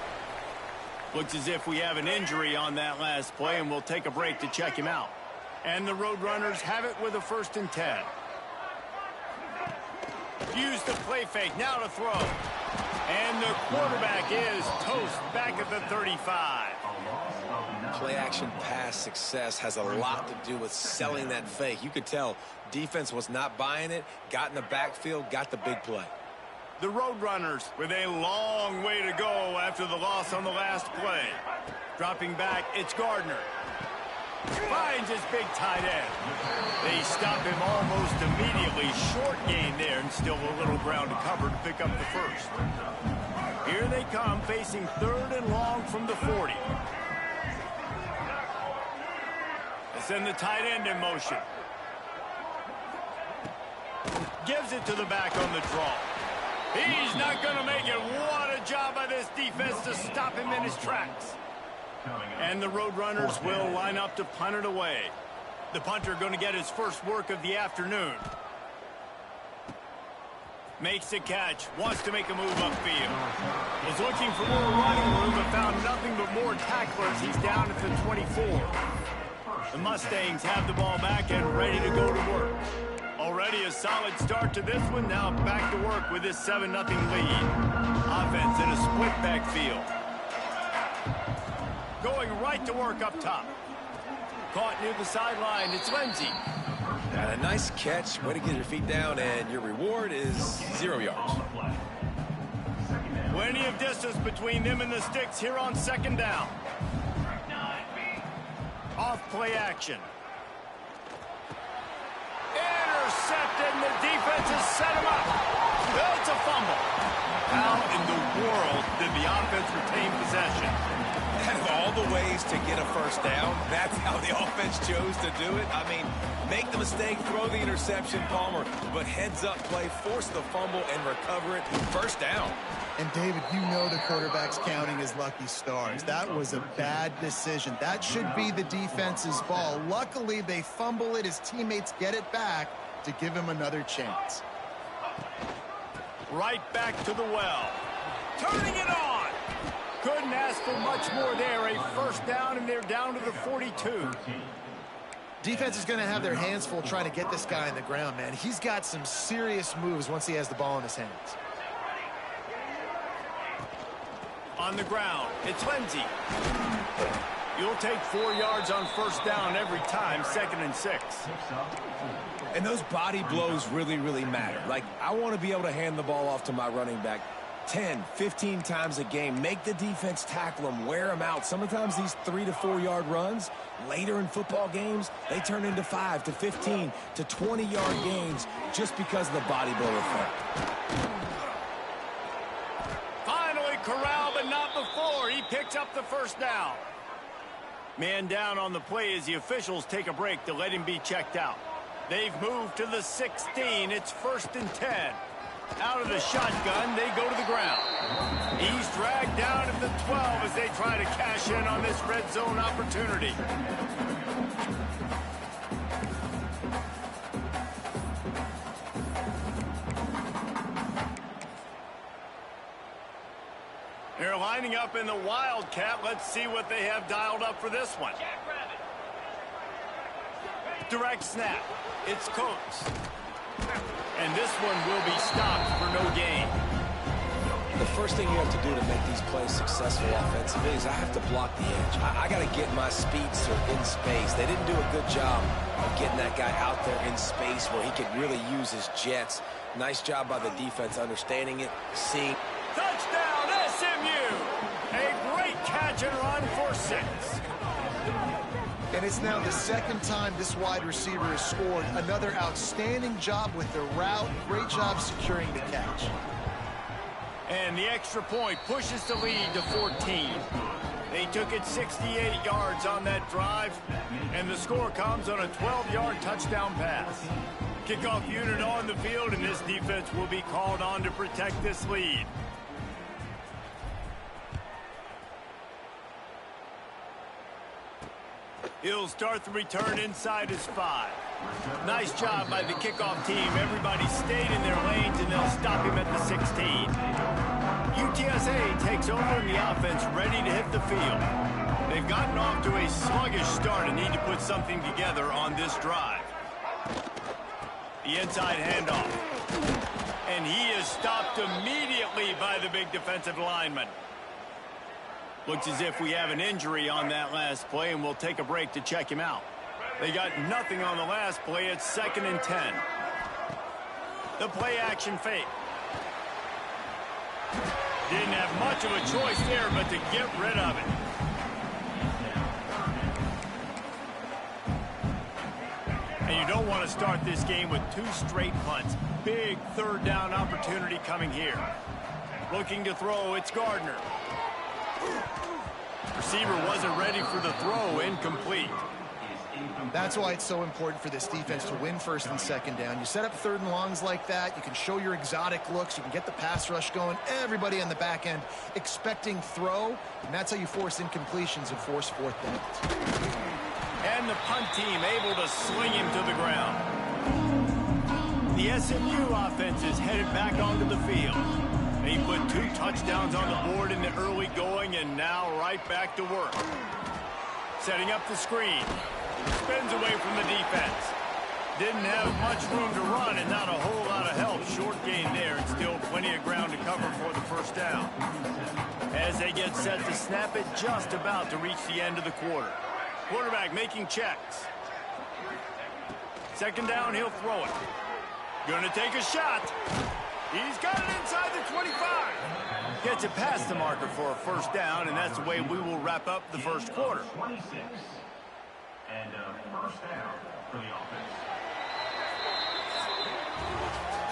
Looks as if we have an injury on that last play, and we'll take a break to check him out. And the Roadrunners have it with a 1st and 10. Use the play fake, now to throw. And the quarterback is toast back at the 35. Play action pass success has a lot to do with selling that fake. You could tell defense was not buying it, got in the backfield, got the big play. The Roadrunners with a long way to go after the loss on the last play. Dropping back, it's Gardner. Finds his big tight end. They stop him almost immediately. Short gain there, and still a little ground to cover to pick up the first. Here they come, facing 3rd and long from the 40. They send the tight end in motion. Gives it to the back on the draw. He's not going to make it. What a job by this defense to stop him in his tracks. And the Roadrunners will line up to punt it away. The punter going to get his first work of the afternoon. Makes the catch. Wants to make a move upfield. Was looking for more running room, but found nothing but more tacklers. He's down at the 24. The Mustangs have the ball back and ready to go to work. Already a solid start to this one. Now back to work with this 7-0 lead. Offense in a split backfield. Going right to work up top. Caught near the sideline. It's Lindsey. A nice catch. Way to get your feet down, and your reward is 0 yards. Plenty of distance between them and the sticks here on 2nd down. Off play action. Intercepted, and the defense has set him up. It's a fumble. How in the world did the offense retain possession? Out of all the ways to get a first down, that's how the offense chose to do it. I mean, make the mistake, throw the interception, Palmer, but heads-up play, force the fumble, and recover it. First down. And, David, you know the quarterback's counting his lucky stars. That was a bad decision. That should be the defense's ball. Luckily, they fumble it. His teammates get it back to give him another chance. Right back to the well. Turning it on. Couldn't ask for much more there. A first down, and they're down to the 42. Defense is going to have their hands full trying to get this guy on the ground, man. He's got some serious moves once he has the ball in his hands. On the ground, it's Lindsey. You'll take 4 yards on first down every time, 2nd and 6. And those body blows really, really matter. Like, I want to be able to hand the ball off to my running back 10, 15 times a game. Make the defense tackle them, wear them out. Sometimes these 3 to 4 yard runs, later in football games, they turn into 5 to 15 to 20 yard gains just because of the body blow effect. Finally corralled, but not before. He picks up the first down. Man down on the play as the officials take a break to let him be checked out. They've moved to the 16. It's 1st and 10. Out of the shotgun, they go to the ground. He's dragged down at the 12 as they try to cash in on this red zone opportunity. They're lining up in the Wildcat. Let's see what they have dialed up for this one. Direct snap. It's Coates. And this one will be stopped for no gain. The first thing you have to do to make these plays successful offensively is I have to block the edge. I got to get my speedster in space. They didn't do a good job of getting that guy out there in space where he could really use his jets. Nice job by the defense understanding it, seeing. Touchdown, SMU! A great catch and run for 6. And it's now the 2nd time this wide receiver has scored. Another outstanding job with the route. Great job securing the catch. And the extra point pushes the lead to 14. They took it 68 yards on that drive, and the score comes on a 12-yard touchdown pass. Kickoff unit on the field, and this defense will be called on to protect this lead. He'll start the return inside his 5. Nice job by the kickoff team. Everybody stayed in their lanes, and they'll stop him at the 16. UTSA takes over in the offense, ready to hit the field. They've gotten off to a sluggish start and need to put something together on this drive. The inside handoff. And he is stopped immediately by the big defensive lineman. Looks as if we have an injury on that last play, and we'll take a break to check him out. They got nothing on the last play. It's 2nd and 10. The play action fake. Didn't have much of a choice there but to get rid of it. And you don't want to start this game with 2 straight punts. Big 3rd down opportunity coming here. Looking to throw, it's Gardner. Receiver wasn't ready for the throw, incomplete. That's why it's so important for this defense to win 1st and 2nd down. You set up 3rd and longs like that, you can show your exotic looks, you can get the pass rush going, everybody on the back end expecting throw, and that's how you force incompletions and force 4th downs. And the punt team able to sling him to the ground. The SMU offense is headed back onto the field. They put 2 touchdowns on the board in the early going, and now right back to work. Setting up the screen. Spins away from the defense. Didn't have much room to run and not a whole lot of help. Short gain there and still plenty of ground to cover for the 1st down. As they get set to snap it, just about to reach the end of the quarter. Quarterback making checks. 2nd down, he'll throw it. Gonna take a shot. He's got it inside the 25. Gets it past the marker for a 1st down, and that's the way we will wrap up the 1st quarter. 26. And a 1st down for the offense.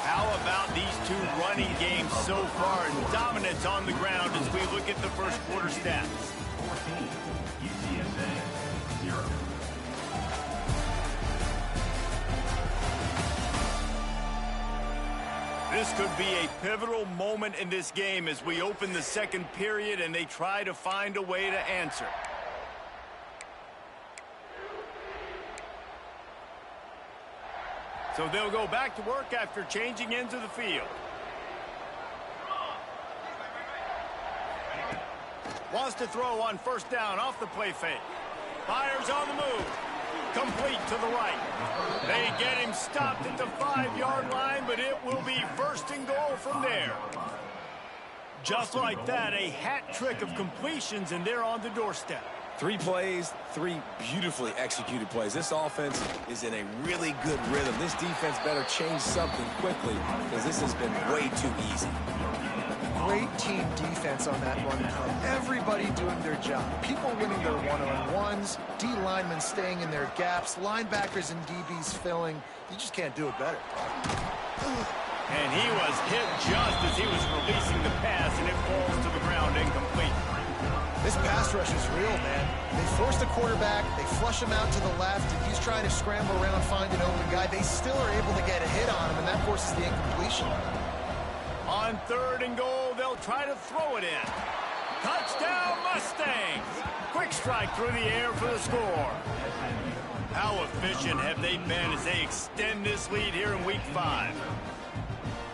How about these 2 running games so far, and dominance on the ground as we look at the 1st quarter stats. 14, UTSA, 0. This could be a pivotal moment in this game as we open the 2nd period and they try to find a way to answer. So they'll go back to work after changing into the field. Wants to throw on 1st down off the play fake. Fires on the move. Complete to the right. They get him stopped at the 5-yard line, but it will be 1st and goal from there. Just like that, a hat trick of completions, and they're on the doorstep. 3 plays, 3 beautifully executed plays. This offense is in a really good rhythm. This defense better change something quickly because this has been way too easy. Great team defense on that run play. Everybody doing their job. People winning their one-on-ones, D linemen staying in their gaps, linebackers and DBs filling. You just can't do it better. And he was hit just as he was releasing the pass, and it falls to the ground incomplete. This pass rush is real, man. They force the quarterback, they flush him out to the left, and he's trying to scramble around, find an open guy. They still are able to get a hit on him, and that forces the incompletion. On 3rd and goal, they'll try to throw it in. Touchdown, Mustangs! Quick strike through the air for the score. How efficient have they been as they extend this lead here in Week 5?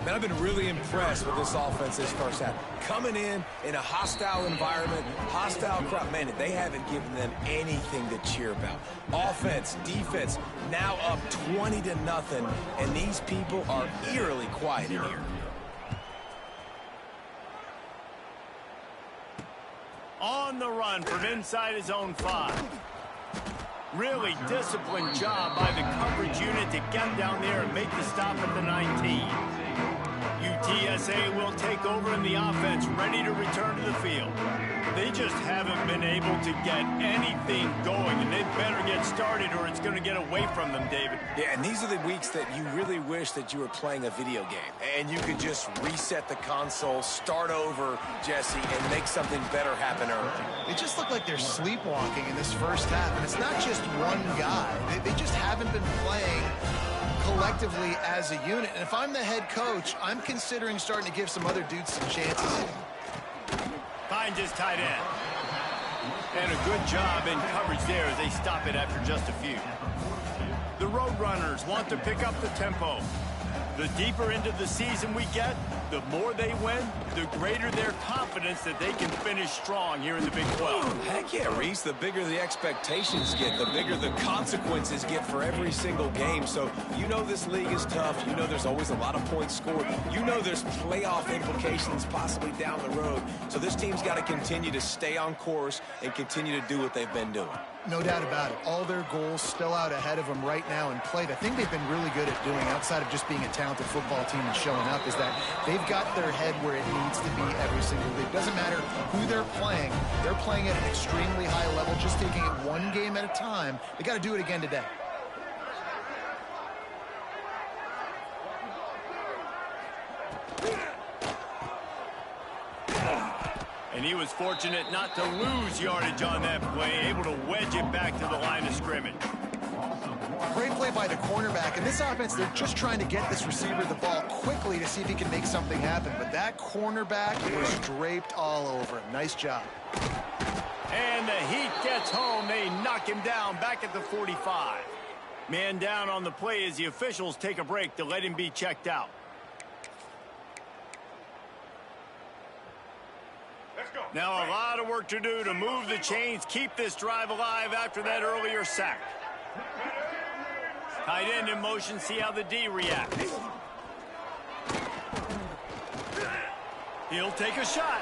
Man, I've been really impressed with this offense this 1st half. Coming in a hostile environment, hostile crowd, man, they haven't given them anything to cheer about. Offense, defense, now up 20-0, and these people are eerily quiet in here. On the run from inside his own 5. Really disciplined job by the coverage unit to get down there and make the stop at the 19. UTSA will take over in the offense, ready to return to the field. They just haven't been able to get anything going, and they better get started or it's going to get away from them, David. Yeah, and these are the weeks that you really wish that you were playing a video game, and you could just reset the console, start over, Jesse, and make something better happen early. They just look like they're sleepwalking in this 1st half, and it's not just one guy. They just haven't been playing collectively as a unit. And if I'm the head coach, I'm considering starting to give some other dudes some chances. Finds his tight end. And a good job in coverage there as they stop it after just a few. The Roadrunners want to pick up the tempo. The deeper into the season we get, the more they win, the greater their confidence that they can finish strong here in the Big 12. Heck yeah, Reese. The bigger the expectations get, the bigger the consequences get for every single game. So you know this league is tough. You know there's always a lot of points scored. You know there's playoff implications possibly down the road. So this team's got to continue to stay on course and continue to do what they've been doing. No doubt about it. All their goals still out ahead of them right now in play. The thing they've been really good at doing, outside of just being a talented football team and showing up, is that they've got their head where it needs to be every single week. Doesn't matter who they're playing at an extremely high level, just taking it one game at a time. They got to do it again today. And he was fortunate not to lose yardage on that play, able to wedge it back to the line of scrimmage. Great play by the cornerback. In this offense, they're just trying to get this receiver the ball quickly to see if he can make something happen. But that cornerback was draped all over him. Nice job. And the Heat gets home. They knock him down back at the 45. Man down on the play as the officials take a break to let him be checked out. Now a lot of work to do to move the chains, keep this drive alive after that earlier sack. Tight end in motion, see how the D reacts. He'll take a shot.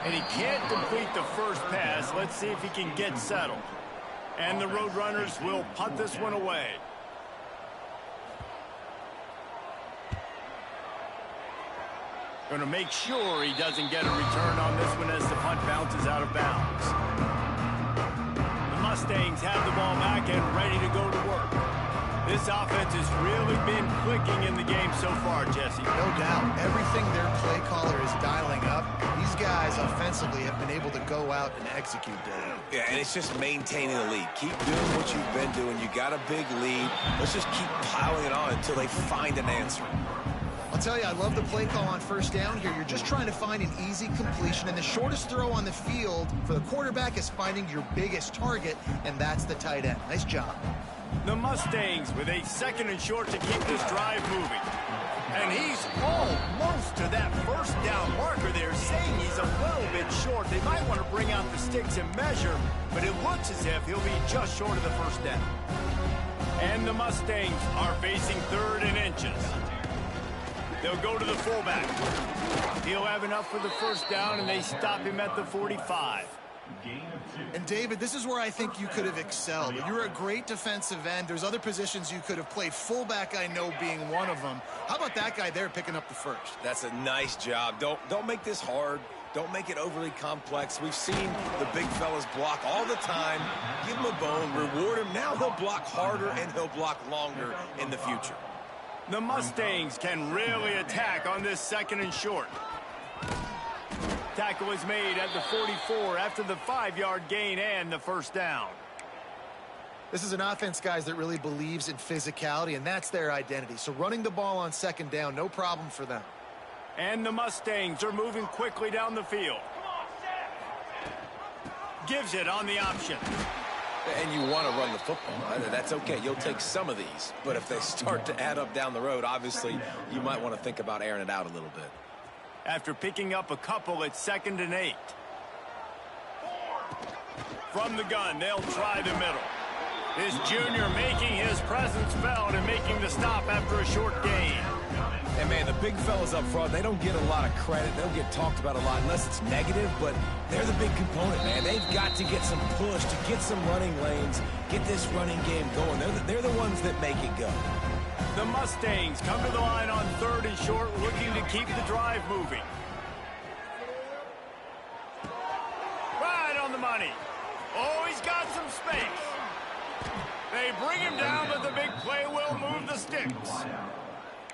And he can't complete the first pass. Let's see if he can get settled. And the Roadrunners will punt this one away. Going to make sure he doesn't get a return on this one as the punt bounces out of bounds. The Mustangs have the ball back and ready to go to work. This offense has really been clicking in the game so far, Jesse. No doubt. Everything their play caller is dialing up, these guys offensively have been able to go out and execute that. Yeah, and it's just maintaining the lead. Keep doing what you've been doing. You got a big lead. Let's just keep piling it on until they find an answer. I'll tell you, I love the play call on first down here. You're just trying to find an easy completion, and the shortest throw on the field for the quarterback is finding your biggest target, and that's the tight end. Nice job. The Mustangs with a second and short to keep this drive moving. And he's almost to that first down marker there, saying he's a little bit short. They might want to bring out the sticks and measure, but it looks as if he'll be just short of the first down. And the Mustangs are facing 3rd and inches. They'll go to the fullback. He'll have enough for the first down, and they stop him at the 45. And, David, this is where I think you could have excelled. You're a great defensive end. There's other positions you could have played. Fullback, I know, being one of them. How about that guy there picking up the first? That's a nice job. Don't make this hard. Don't make it overly complex. We've seen the big fellas block all the time. Give him a bone, reward him. Now he'll block harder and he'll block longer in the future. The Mustangs can really attack on this 2nd and short. Tackle is made at the 44 after the 5-yard gain and the first down. This is an offense, guys, that really believes in physicality, and that's their identity. So running the ball on 2nd down, no problem for them. And the Mustangs are moving quickly down the field. Gives it on the option. And you want to run the football. That's okay. You'll take some of these. But if they start to add up down the road, obviously, you might want to think about airing it out a little bit. After picking up a couple, it's 2nd and 8. From the gun, they'll try the middle. This junior making his presence felt and making the stop after a short gain. And, man, the big fellas up front, they don't get a lot of credit. They don't get talked about a lot unless it's negative, but they're the big component, man. They've got to get some push, to get some running lanes, get this running game going. They're the ones that make it go. The Mustangs come to the line on 3rd and short, looking to keep the drive moving. Right on the money. Oh, he's got some space. They bring him down, but the big play will move the sticks.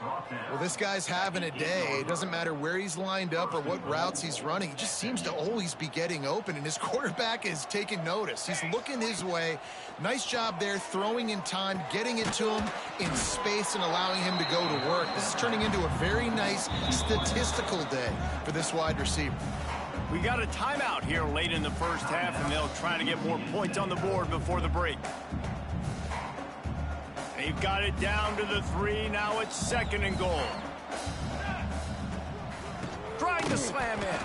Well, this guy's having a day. It doesn't matter where he's lined up or what routes he's running. He just seems to always be getting open, and his quarterback is taking notice. He's looking his way. Nice job there, throwing in time, getting it to him in space and allowing him to go to work. This is turning into a very nice statistical day for this wide receiver. We got a timeout here late in the first half, and they'll try to get more points on the board before the break. They've got it down to the 3. Now it's 2nd and goal. Trying to slam in.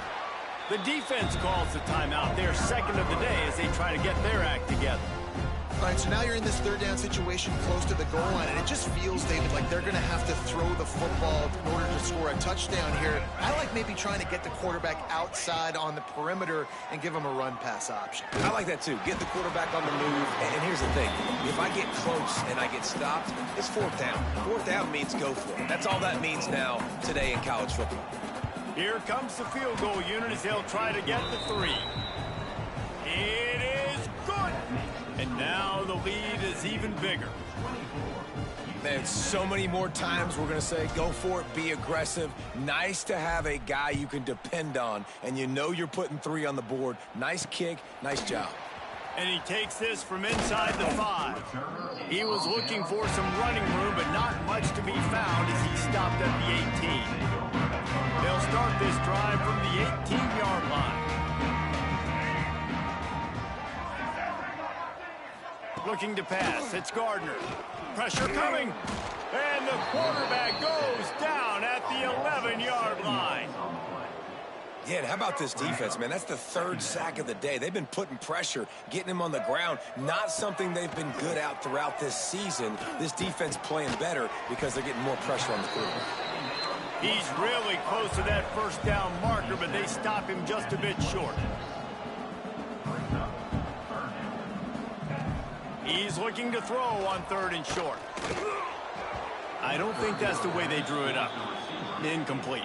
The defense calls the timeout. Their 2nd of the day as they try to get their act together. All right, so now you're in this 3rd down situation close to the goal line, and it just feels, David, like they're going to have to throw the football in order to score a touchdown here. I like maybe trying to get the quarterback outside on the perimeter and give him a run-pass option. I like that, too. Get the quarterback on the move. And here's the thing. If I get close and I get stopped, it's 4th down. 4th down means go for it. That's all that means now today in college football. Here comes the field goal unit as they'll try to get the 3. It is good. And now the lead is even bigger. Man, so many more times we're going to say, go for it, be aggressive. Nice to have a guy you can depend on, and you know you're putting 3 on the board. Nice kick, nice job. And he takes this from inside the 5. He was looking for some running room, but not much to be found as he stopped at the 18. They'll start this drive from the 18-yard line. Looking to pass. It's Gardner. Pressure coming. And the quarterback goes down at the 11-yard line. Yeah, and how about this defense, man? That's the 3rd sack of the day. They've been putting pressure, getting him on the ground. Not something they've been good at throughout this season. This defense playing better because they're getting more pressure on the quarterback. He's really close to that 1st down marker, but they stop him just a bit short. He's looking to throw on 3rd and short. I don't think that's the way they drew it up. Incomplete.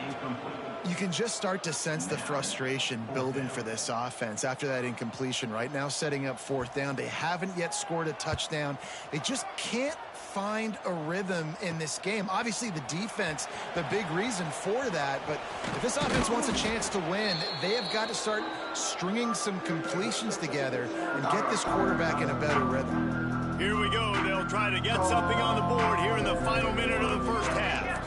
You can just start to sense the frustration building for this offense after that incompletion. Right now setting up 4th down. They haven't yet scored a touchdown. They just can't find a rhythm in this game. Obviously the defense, the big reason for that, but if this offense wants a chance to win, they have got to start stringing some completions together and get this quarterback in a better rhythm. Here we go. They'll try to get something on the board here in the final minute of the first half.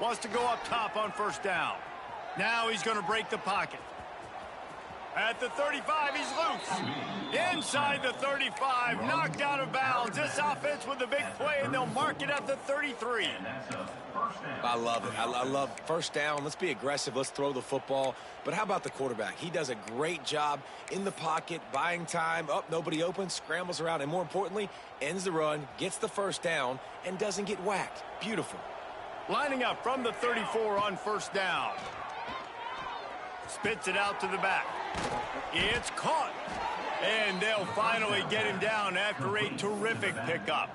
Wants to go up top on 1st down. Now he's going to break the pocket. At the 35, he's loose. Inside the 35, knocked out of bounds. This offense with a big play, and they'll mark it at the 33. I love it. I love 1st down. Let's be aggressive. Let's throw the football. But how about the quarterback? He does a great job in the pocket, buying time. Up, nobody open, scrambles around, and more importantly, ends the run, gets the 1st down, and doesn't get whacked. Beautiful. Lining up from the 34 on 1st down. Spits it out to the back. It's caught. And they'll finally get him down after a terrific pickup.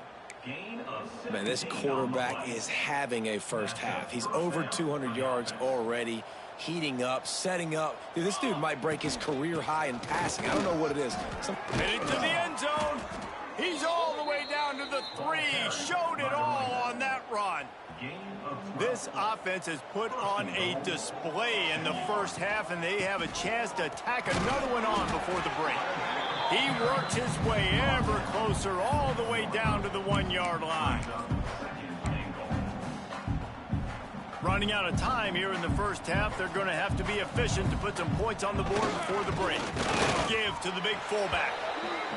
Man, this quarterback is having a first half. He's over 200 yards already, heating up, setting up. Dude, this dude might break his career high in passing. I don't know what it is. Heading to the end zone. He's all the way down to the 3. Showed it all on that run. This offense has put on a display in the first half, and they have a chance to tack another one on before the break. He works his way ever closer all the way down to the 1-yard line. Running out of time here in the first half, they're going to have to be efficient to put some points on the board before the break. Give to the big fullback.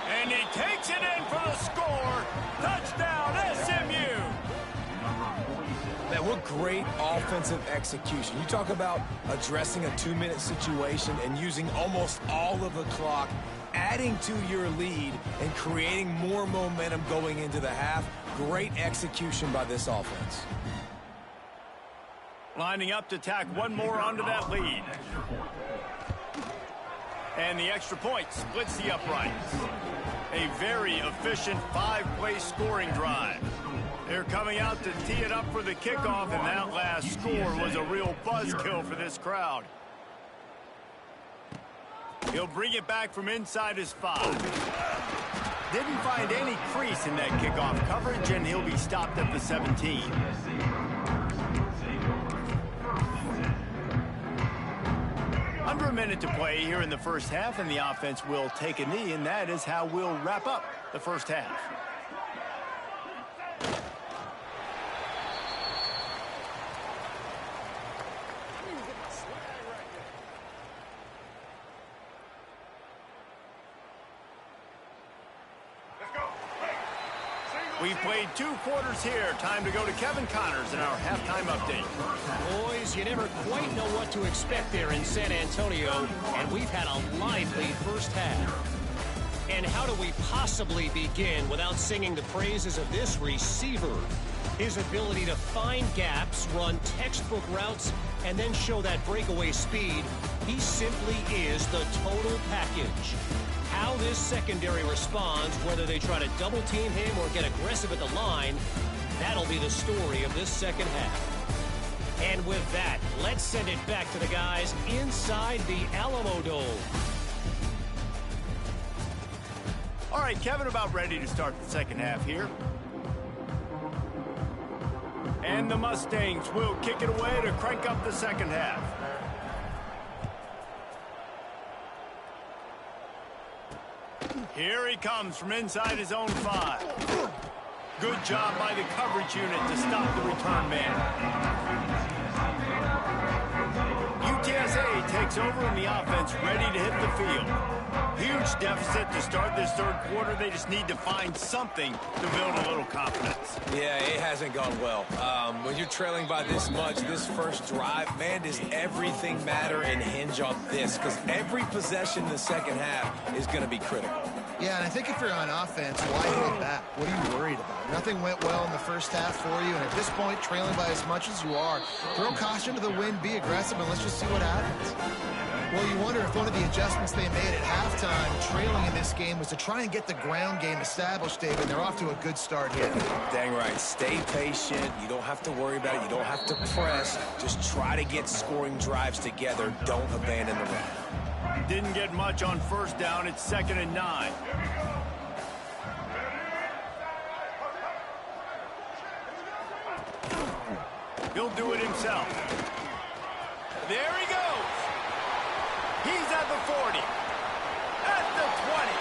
And he takes it in for the score. Touchdown, SMU. Man, what great offensive execution. You talk about addressing a 2-minute situation and using almost all of the clock, adding to your lead and creating more momentum going into the half. Great execution by this offense. Lining up to tack one more onto that lead. And the extra point splits the uprights. A very efficient 5-play scoring drive. They're coming out to tee it up for the kickoff, and that last score was a real buzzkill for this crowd. He'll bring it back from inside his 5. Didn't find any crease in that kickoff coverage, and he'll be stopped at the 17. Under a minute to play here in the first half, and the offense will take a knee, and that is how we'll wrap up the first half. We played 2 quarters here. Time to go to Kevin Connors in our halftime update. Boys, you never quite know what to expect there in San Antonio, and we've had a lively first half. And how do we possibly begin without singing the praises of this receiver? His ability to find gaps, run textbook routes, and then show that breakaway speed. He simply is the total package. How this secondary responds, whether they try to double team him or get aggressive at the line, that'll be the story of this second half. And with that, let's send it back to the guys inside the Alamo Dome. All right, Kevin, about ready to start the second half here. And the Mustangs will kick it away to crank up the second half. Here he comes from inside his own 5. Good job by the coverage unit to stop the return man. UTSA takes over in the offense, ready to hit the field. Huge deficit to start this third quarter. They just need to find something to build a little confidence. Yeah, it hasn't gone well. When you're trailing by this much, this first drive, man, does everything matter and hinge on this? Because every possession in the second half is going to be critical. Yeah, and I think if you're on offense, why hold back? What are you worried about? Nothing went well in the first half for you, and at this point, trailing by as much as you are, throw caution to the wind, be aggressive, and let's just see what happens. Well, you wonder if one of the adjustments they made at halftime, trailing in this game, was to try and get the ground game established, David. They're off to a good start here. Dang right. Stay patient. You don't have to worry about it. You don't have to press. Just try to get scoring drives together. Don't abandon the run. Didn't get much on first down. It's 2nd and 9. He'll do it himself. There he goes. He's at the 40. At the 20.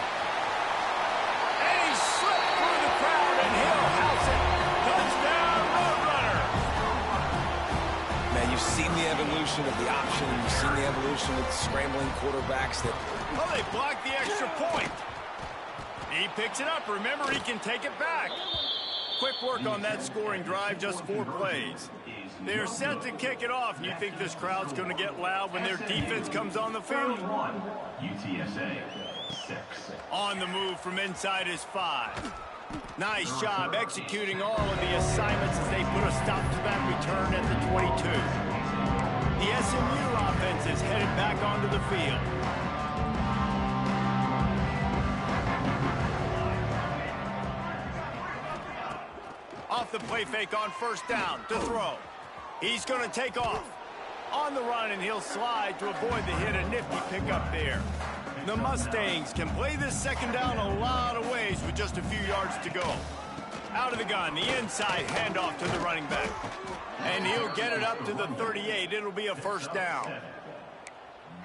And he slipped through the crowd, and he'll house it. Touchdown, Roadrunner. Man, you've seen the evolution of the option. You've seen the evolution of the scrambling quarterbacks that... Oh, they blocked the extra point. He picks it up. Remember, he can take it back. Quick work on that scoring drive, just 4 plays. They're set to kick it off. You think this crowd's going to get loud when their defense comes on the field? UTSA 6. On the move from inside his 5. Nice job executing all of the assignments as they put a stop to that return at the 22. The SMU offense is headed back onto the field. Off the play fake on first down to throw. He's going to take off. On the run, and he'll slide to avoid the hit. A nifty pickup there. The Mustangs can play this second down a lot of ways with just a few yards to go. Out of the gun, the inside handoff to the running back. And he'll get it up to the 38. It'll be a first down.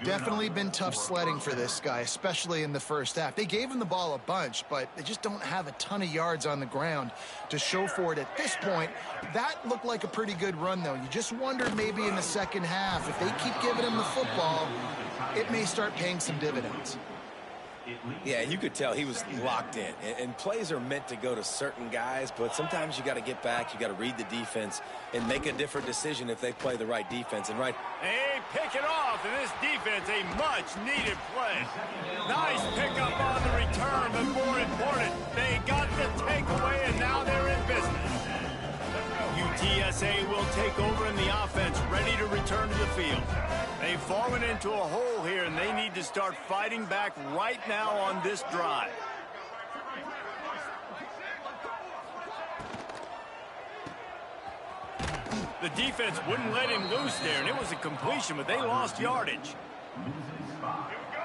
Definitely been tough sledding for this guy, especially in the first half. They gave him the ball a bunch, but they just don't have a ton of yards on the ground to show for it at this point. That looked like a pretty good run, though. You just wondered maybe in the second half, if they keep giving him the football, it may start paying some dividends. Yeah, you could tell he was locked in. And plays are meant to go to certain guys, but sometimes you got to get back, you got to read the defense, and make a different decision if they play the right defense. And They pick it off, and this defense, a much-needed play. Nice pickup on the return, but more important, they got the takeaway, and now they're in business. UTSA will take over in the offense, ready to return to the field. They've fallen into a hole here, and they need to start fighting back right now on this drive. The defense wouldn't let him loose there, and it was a completion, but they lost yardage.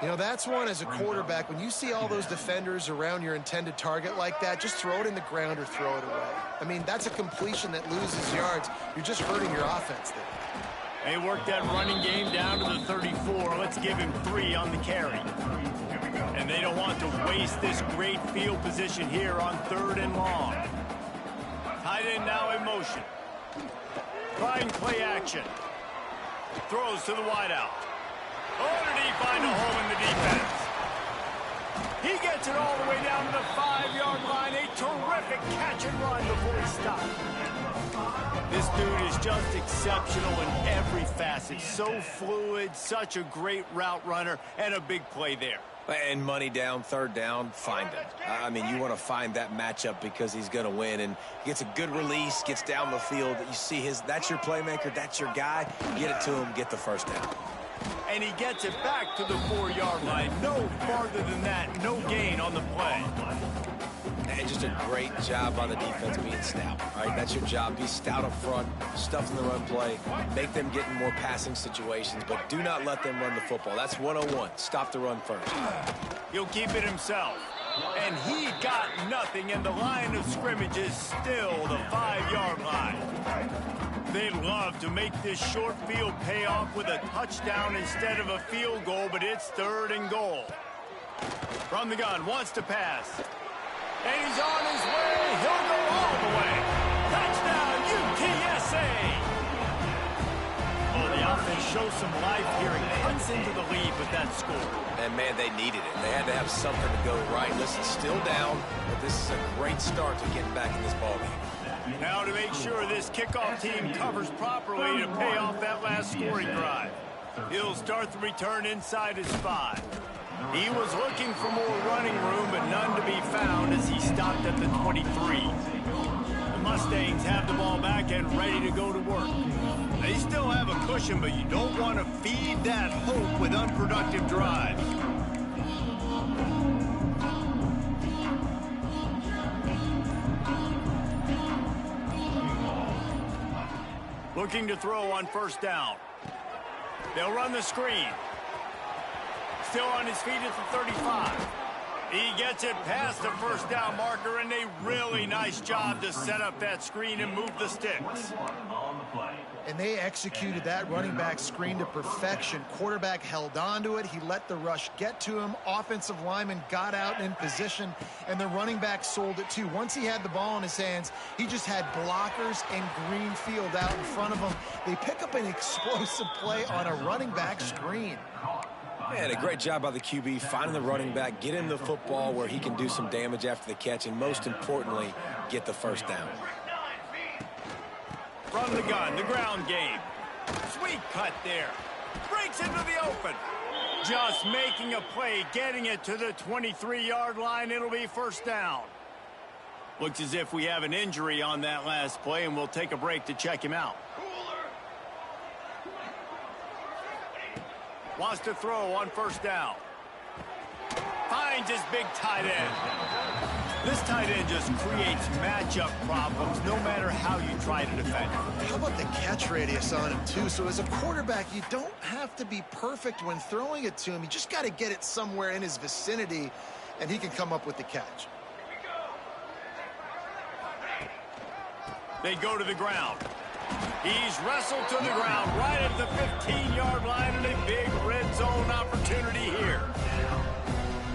You know, that's one as a quarterback. When you see all those defenders around your intended target like that, just throw it in the ground or throw it away. I mean, that's a completion that loses yards. You're just hurting your offense there. They worked that running game down to the 34. Let's give him 3 on the carry. And they don't want to waste this great field position here on 3rd and long. Tight end now in motion. Trying play action. Throws to the wideout. Oh, did he find a hole in the defense? He gets it all the way down to the 5-yard line. A terrific catch and run before he stopped. This dude is just exceptional in every facet. So fluid, such a great route runner, and a big play there. And money down, third down, find him. I mean, you want to find that matchup because he's going to win. And he gets a good release, gets down the field. You see that's your playmaker, that's your guy. Get it to him, get the first down. And he gets it back to the 4-yard line. No farther than that, no gain on the play. And just a great job by the defense being stout. All right, that's your job. Be stout up front, stuff in the run play, make them get in more passing situations, but do not let them run the football. That's 101. Stop the run first. He'll keep it himself. And he got nothing, and the line of scrimmage is still the 5-yard line. They'd love to make this short field pay off with a touchdown instead of a field goal, but it's 3rd and goal. From the gun, wants to pass. And he's on his way. He'll go all the way. Touchdown, UTSA. Oh, the offense shows some life here and cuts into the lead with that score. And, man, they needed it. They had to have something to go right. Listen, still down, but this is a great start to getting back in this ballgame. Now to make sure this kickoff team covers properly to pay off that last scoring drive. He'll start the return inside his 5. He was looking for more running room, but none to be found as he stopped at the 23. The Mustangs have the ball back and ready to go to work. They still have a cushion, but you don't want to feed that hope with unproductive drives. Looking to throw on first down. They'll run the screen. Still on his feet at the 35. He gets it past the first down marker, and a really nice job to set up that screen and move the sticks. And they executed that running back screen to perfection. Quarterback held on to it. He let the rush get to him. Offensive lineman got out in position, and the running back sold it too. Once he had the ball in his hands, he just had blockers and green field out in front of him. They pick up an explosive play on a running back screen. Man, a great job by the QB, finding the running back, get him the football where he can do some damage after the catch, and most importantly, get the first down. From the gun, the ground game. Sweet cut there. Breaks into the open. Just making a play, getting it to the 23-yard line. It'll be first down. Looks as if we have an injury on that last play, and we'll take a break to check him out. Wants to throw on first down. Finds his big tight end. This tight end just creates matchup problems no matter how you try to defend him. How about the catch radius on him, too? So as a quarterback, you don't have to be perfect when throwing it to him. You just got to get it somewhere in his vicinity, and he can come up with the catch. They go to the ground. He's wrestled to the ground right at the 15-yard line, and a big red zone opportunity here.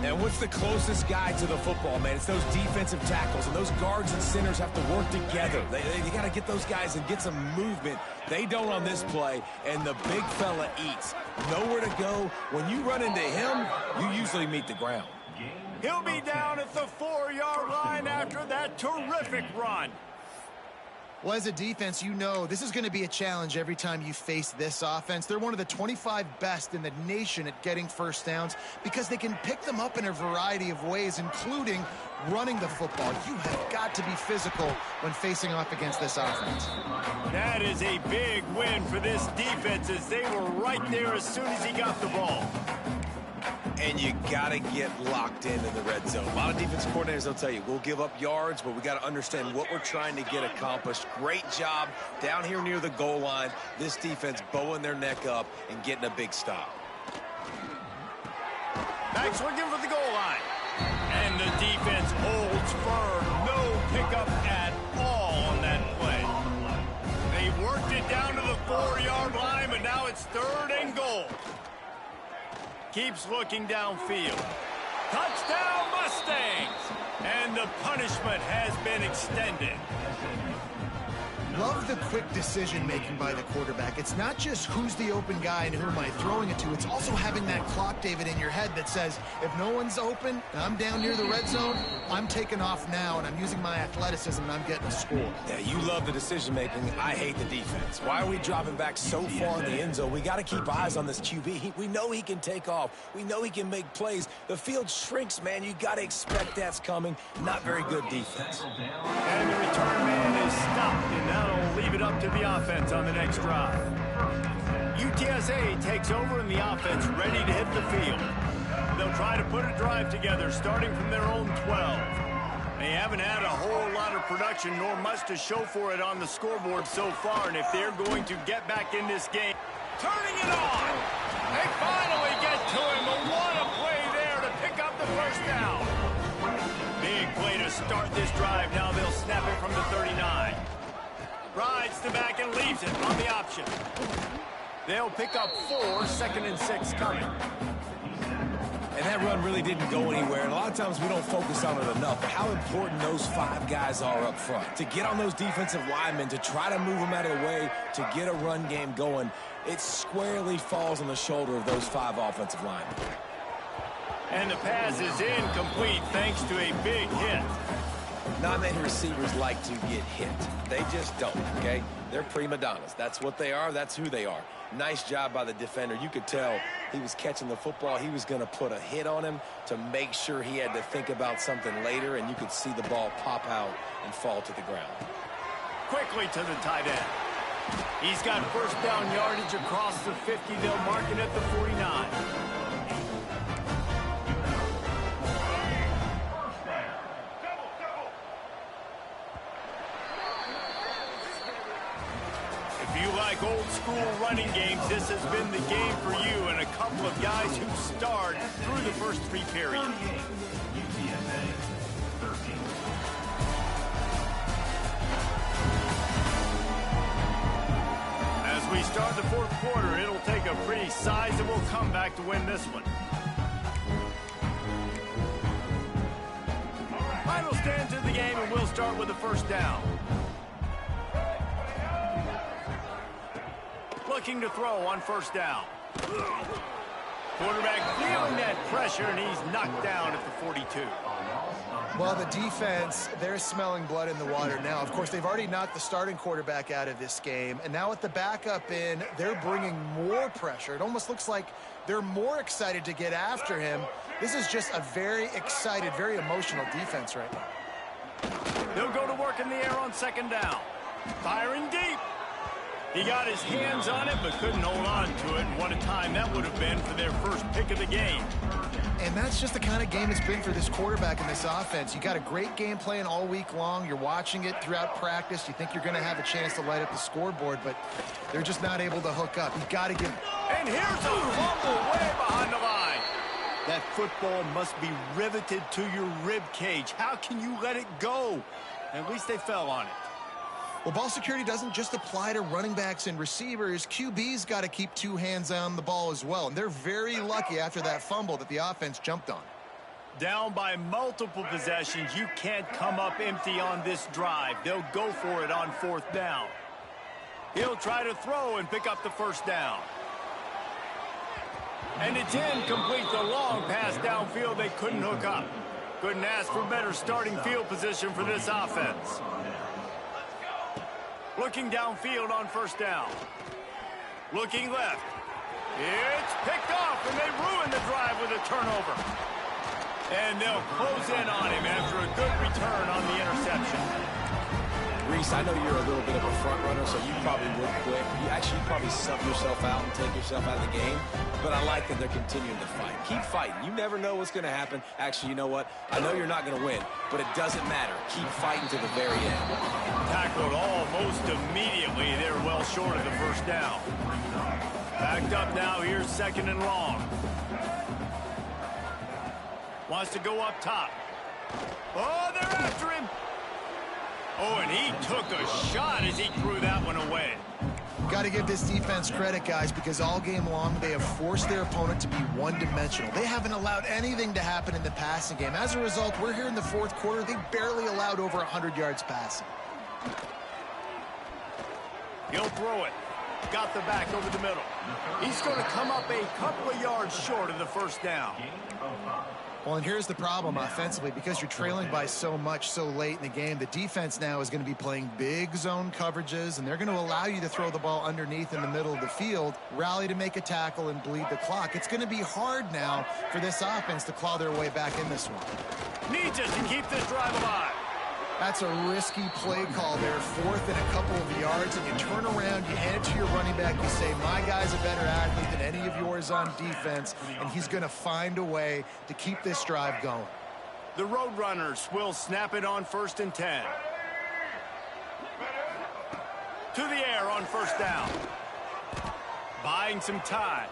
And what's the closest guy to the football, man? It's those defensive tackles, and those guards and centers have to work together. They got to get those guys and get some movement. They don't on this play, and the big fella eats. Nowhere to go. When you run into him, you usually meet the ground. He'll be down at the 4-yard line after that terrific run. Well, as a defense, you know this is going to be a challenge every time you face this offense. They're one of the 25 best in the nation at getting first downs because they can pick them up in a variety of ways, including running the football. You have got to be physical when facing off against this offense. That is a big win for this defense as they were right there as soon as he got the ball. And you got to get locked in the red zone. A lot of defense coordinators will tell you, we'll give up yards, but we got to understand what we're trying to get accomplished. Great job down here near the goal line. This defense bowing their neck up and getting a big stop. Max looking for the goal line. And the defense holds firm. No pickup at all on that play. They worked it down to the 4-yard line, but now it's 3rd and goal. Keeps looking downfield. Touchdown, Mustangs! And the punishment has been extended. love the quick decision-making by the quarterback. It's not just who's the open guy and who am I throwing it to. It's also having that clock, David, in your head that says, if no one's open and I'm down near the red zone, I'm taking off now, and I'm using my athleticism, and I'm getting a score. Yeah, you love the decision-making. I hate the defense. Why are we dropping back so far in the end zone? We got to keep eyes on this QB. We know he can take off. We know he can make plays. The field shrinks, man. You got to expect that's coming. Not very good defense. And the return man is stopped, and that'll leave it up to the offense on the next drive. UTSA takes over, and the offense ready to hit the field. They'll try to put a drive together, starting from their own 12. They haven't had a whole lot of production, nor much to show for it on the scoreboard so far, and if they're going to get back in this game, turning it on! They finally get to him, but what a play there to pick up the first down. Big play to start this drive. Now they'll snap it from the 39. Rides to back and leaves it on the option. They'll pick up 4, 2nd and 6 coming. And that run really didn't go anywhere. And a lot of times we don't focus on it enough. But how important those 5 guys are up front. To get on those defensive linemen, to try to move them out of the way, to get a run game going, it squarely falls on the shoulder of those 5 offensive linemen. And the pass is incomplete thanks to a big hit. Not many receivers like to get hit. They just don't, okay? They're prima donnas. That's what they are. That's who they are. Nice job by the defender. You could tell he was catching the football. He was going to put a hit on him to make sure he had to think about something later, and you could see the ball pop out and fall to the ground. Quickly to the tight end. He's got first down yardage across the 50. They'll mark it at the 49. If you like old school running games, this has been the game for you, and a couple of guys who starred through the first 3 periods. As we start the 4th quarter, it'll take a pretty sizable comeback to win this one. Final stands of the game, and we'll start with the first down. Looking to throw on first down. Quarterback feeling that pressure, and he's knocked down at the 42. Well, the defense, they're smelling blood in the water now. Of course, they've already knocked the starting quarterback out of this game, and now with the backup in, they're bringing more pressure. It almost looks like they're more excited to get after him. This is just a very excited, very emotional defense right now. They'll go to work in the air on 2nd down. Firing deep. He got his hands on it, but couldn't hold on to it. And what a time that would have been for their first pick of the game. And that's just the kind of game it's been for this quarterback and this offense. You got a great game plan all week long. You're watching it throughout practice. You think you're going to have a chance to light up the scoreboard, but they're just not able to hook up. You've got to give. And here's a fumble way behind the line. That football must be riveted to your rib cage. How can you let it go? At least they fell on it. Well, ball security doesn't just apply to running backs and receivers. QB's got to keep 2 hands on the ball as well. And they're very lucky after that fumble that the offense jumped on. Down by multiple possessions, you can't come up empty on this drive. They'll go for it on 4th down. He'll try to throw and pick up the first down. And it's incomplete. The long pass downfield, they couldn't hook up. Couldn't ask for better starting field position for this offense. Looking downfield on 1st down. Looking left. It's picked off, and they ruin the drive with a turnover. And they'll close in on him after a good return on the interception. Reese, I know you're a little bit of a front runner, so you probably would quit. You probably sub yourself out and take yourself out of the game. But I like that they're continuing to fight. Keep fighting. You never know what's going to happen. Actually, you know what? I know you're not going to win, but it doesn't matter. Keep fighting to the very end. Tackled almost immediately. They're well short of the first down. Backed up now. Here's 2nd and long. Wants to go up top. Oh, they're after him. Oh, and he took a shot as he threw that one away. Got to give this defense credit, guys, because all game long they have forced their opponent to be one-dimensional. They haven't allowed anything to happen in the passing game. As a result, we're here in the 4th quarter. They barely allowed over 100 yards passing. He'll throw it. Got the back over the middle. He's going to come up a couple of yards short of the first down. Well, and here's the problem offensively. Because you're trailing by so much so late in the game, the defense now is going to be playing big zone coverages, and they're going to allow you to throw the ball underneath in the middle of the field, rally to make a tackle, and bleed the clock. It's going to be hard now for this offense to claw their way back in this one. Needs it to keep this drive alive. That's a risky play call there, 4th and a couple of yards, and you turn around, you hand it to your running back, you say, my guy's a better athlete than any of yours on defense, and he's going to find a way to keep this drive going. The Roadrunners will snap it on 1st and 10. To the air on 1st down. Buying some time.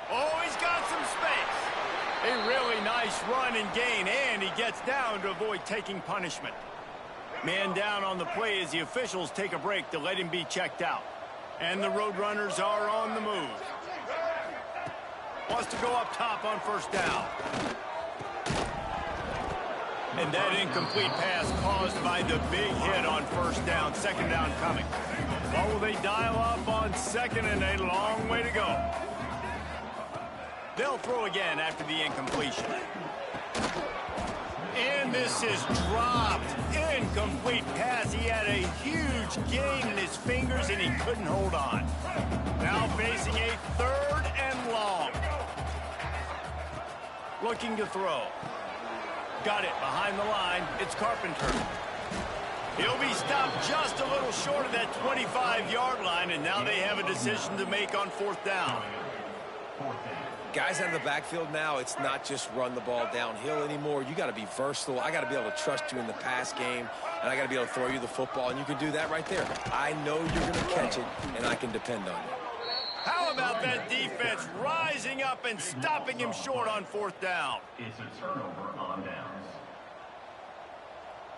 Oh, he's got some space. A really nice run and gain, and he gets down to avoid taking punishment. Man down on the play as the officials take a break to let him be checked out. And the Roadrunners are on the move. Wants to go up top on 1st down. And that incomplete pass caused by the big hit on 1st down. 2nd down coming. Well, will they dial up on 2nd and a long way to go? They'll throw again after the incompletion. And this is dropped. Incomplete pass. He had a huge gain in his fingers, and he couldn't hold on. Now facing a 3rd and long. Looking to throw. Got it behind the line. It's Carpenter. He'll be stopped just a little short of that 25-yard line, and now they have a decision to make on 4th down. Guys out of the backfield now, it's not just run the ball downhill anymore. You got to be versatile. I got to be able to trust you in the pass game, and I got to be able to throw you the football, and you can do that right there. I know you're going to catch it, and I can depend on you. How about that defense rising up and stopping him short on 4th down? It's a turnover on downs.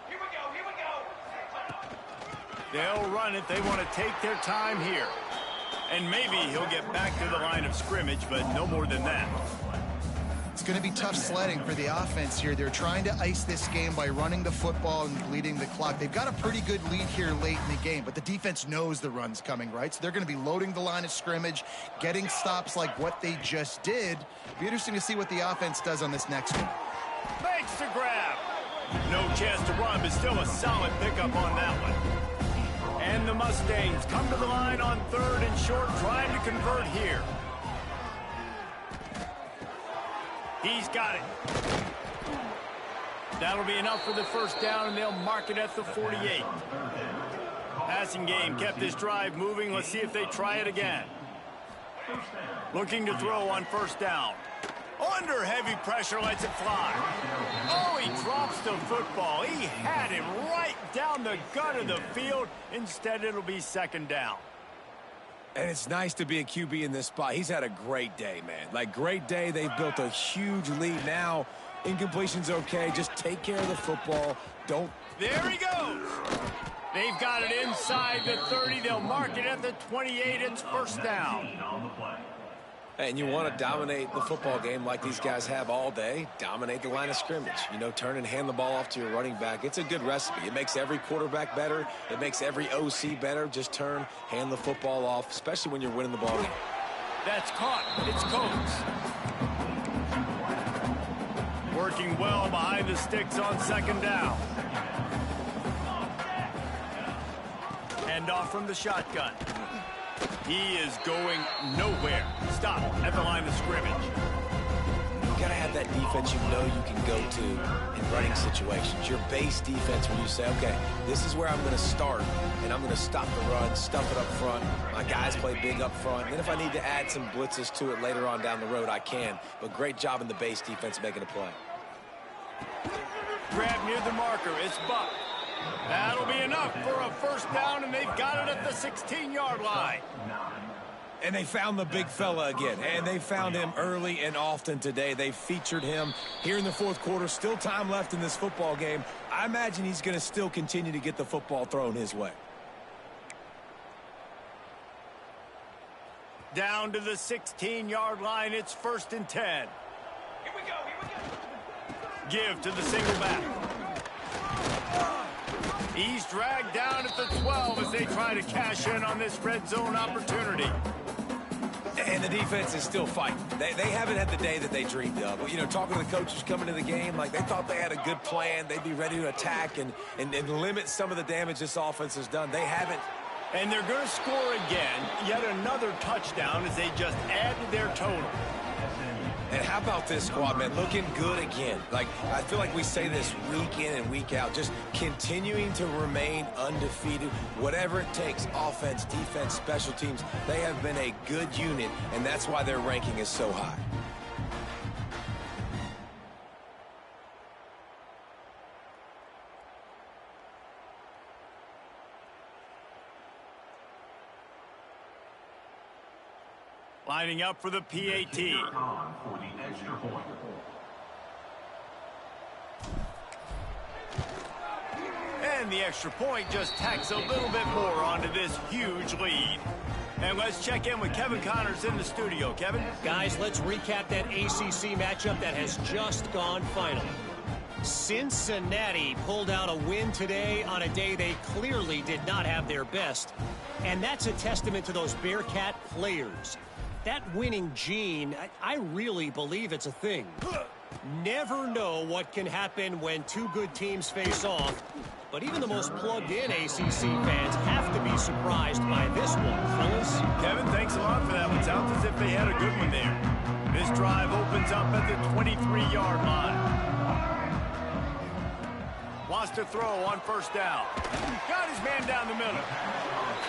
Here we go. They'll run it. They want to take their time here. And maybe he'll get back to the line of scrimmage, but no more than that. It's going to be tough sledding for the offense here. They're trying to ice this game by running the football and bleeding the clock. They've got a pretty good lead here late in the game, but the defense knows the run's coming, right? So they're going to be loading the line of scrimmage, getting stops like what they just did. Be interesting to see what the offense does on this next one. Makes the grab. No chance to run, but still a solid pickup on that one. And the Mustangs come to the line on 3rd and short, trying to convert here. He's got it. That'll be enough for the 1st down, and they'll mark it at the 48. Passing game kept this drive moving. Let's see if they try it again. Looking to throw on 1st down. Under heavy pressure, lets it fly. Oh, he drops the football. He had him right down the gut of the field. Instead, it'll be 2nd down. And it's nice to be a QB in this spot. He's had a great day, man. Like, great day. They've built a huge lead. Now, incompletion's okay. Just take care of the football. Don't. There he goes. They've got it inside the 30. They'll mark it at the 28. It's 1st down. And you want to dominate the football game like these guys have all day. Dominate the line of scrimmage. You know, turn and hand the ball off to your running back. It's a good recipe. It makes every quarterback better. It makes every OC better. Just turn, hand the football off, especially when you're winning the ball game. That's caught. It's Coates. Working well behind the sticks on 2nd down. Hand off from the shotgun. He is going nowhere. Stop at the line of scrimmage. You got to have that defense you know you can go to in running situations. Your base defense where you say, okay, this is where I'm going to start, and I'm going to stop the run, stuff it up front. My guys play big up front. And then if I need to add some blitzes to it later on down the road, I can. But great job in the base defense making a play. Grab near the marker. It's Buck. That'll be enough for a 1st down, and they've got it at the 16-yard line. And they found the big fella again, and they found him early and often today. They featured him here in the 4th quarter. Still time left in this football game. I imagine he's going to still continue to get the football thrown his way. Down to the 16-yard line. It's 1st and 10. Here we go. Give to the single back. He's dragged down at the 12 as they try to cash in on this red zone opportunity. And the defense is still fighting. They haven't had the day that they dreamed of. You know, talking to the coaches coming to the game, like they thought they had a good plan. They'd be ready to attack and limit some of the damage this offense has done. They haven't. And they're going to score again. Yet another touchdown as they just add to their total. And how about this squad, man? Looking good again. Like, I feel like we say this week in and week out, just continuing to remain undefeated. Whatever it takes, offense, defense, special teams, they have been a good unit, and that's why their ranking is so high. Lining up for the PAT. On for the extra point. And the extra point just tacks a little bit more onto this huge lead. And let's check in with Kevin Connors in the studio. Kevin? Guys, let's recap that ACC matchup that has just gone final. Cincinnati pulled out a win today on a day they clearly did not have their best. And that's a testament to those Bearcat players. That winning gene, I really believe it's a thing. Never know what can happen when two good teams face off, but even the most plugged-in ACC fans have to be surprised by this one, fellas. Kevin, thanks a lot for that one. Sounds as if they had a good one there. This drive opens up at the 23-yard line. Wants to throw on first down. Got his man down the middle.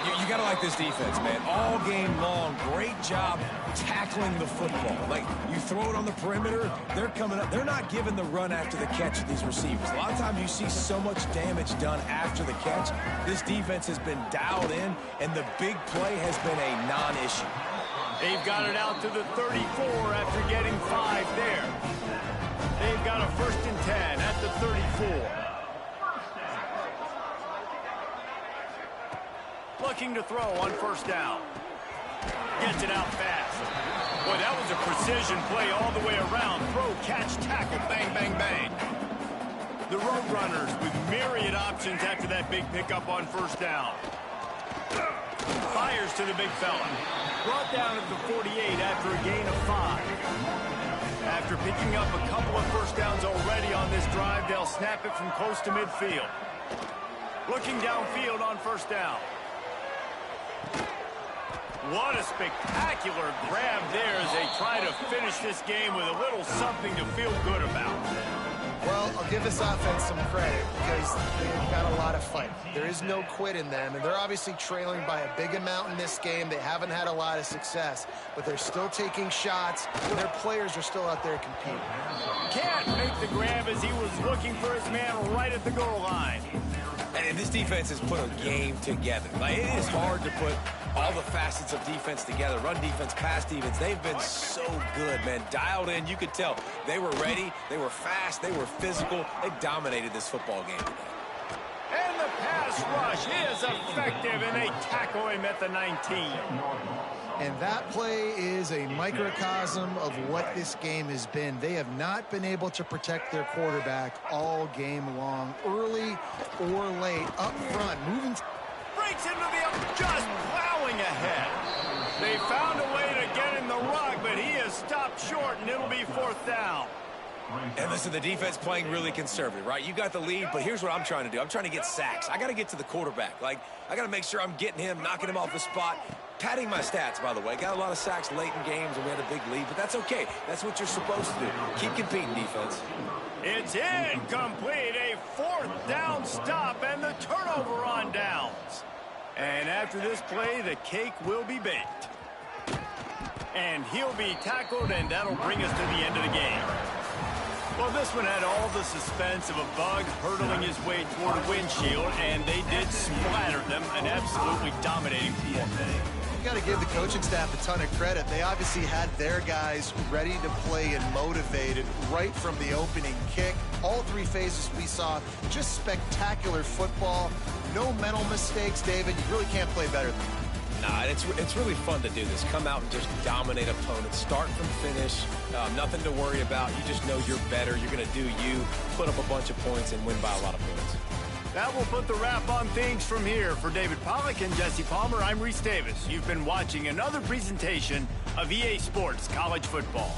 You got to like this defense, man. All game long, great job tackling the football. Like, you throw it on the perimeter, they're coming up. They're not giving the run after the catch to these receivers. A lot of times you see so much damage done after the catch. This defense has been dialed in, and the big play has been a non-issue. They've got it out to the 34 after getting 5 there. They've got a 1st and 10 at the 34. Looking to throw on first down. Gets it out fast. Boy, that was a precision play all the way around. Throw, catch, tackle, bang, bang, bang. The Roadrunners with myriad options after that big pickup on first down. Fires to the big fella. Brought down at the 48 after a gain of 5. After picking up a couple of first downs already on this drive, they'll snap it from close to midfield. Looking downfield on first down. What a spectacular grab there as they try to finish this game with a little something to feel good about. Well, I'll give this offense some credit because they've got a lot of fight. There is no quit in them, and they're obviously trailing by a big amount in this game. They haven't had a lot of success, but they're still taking shots, and their players are still out there competing. Can't make the grab as he was looking for his man right at the goal line. And this defense has put a game together. Like, it is hard to put all the facets of defense together. Run defense, pass defense. They've been so good, man. Dialed in. You could tell they were ready. They were fast. They were physical. They dominated this football game today. And the pass rush is effective, and they tackle him at the 19. And that play is a microcosm of what this game has been. They have not been able to protect their quarterback all game long, early or late, up front, moving. Breaks into the just plowing ahead. They found a way to get in the rug, but he has stopped short, and it'll be 4th down. And listen, the defense playing really conservative, right? You got the lead, but here's what I'm trying to do. I'm trying to get sacks. I got to get to the quarterback. Like, I got to make sure I'm getting him, knocking him off the spot. Padding my stats, by the way. Got a lot of sacks late in games, and we had a big lead, but that's okay. That's what you're supposed to do. Keep competing, defense. It's incomplete. A 4th down stop, and the turnover on downs. And after this play, the cake will be baked. And he'll be tackled, and that'll bring us to the end of the game. Well, this one had all the suspense of a bug hurtling his way toward a windshield, and they did splatter them, an absolutely dominating PFA. You got to give the coaching staff a ton of credit. They obviously had their guys ready to play and motivated right from the opening kick. All 3 phases we saw, just spectacular football. No mental mistakes, David. You really can't play better than that. Nah, it's really fun to do this. Come out and just dominate opponents. Start from finish. Nothing to worry about. You just know you're better. You're going to do you, put up a bunch of points, and win by a lot of points. That will put the wrap on things from here. For David Pollack and Jesse Palmer, I'm Reese Davis. You've been watching another presentation of EA Sports College Football.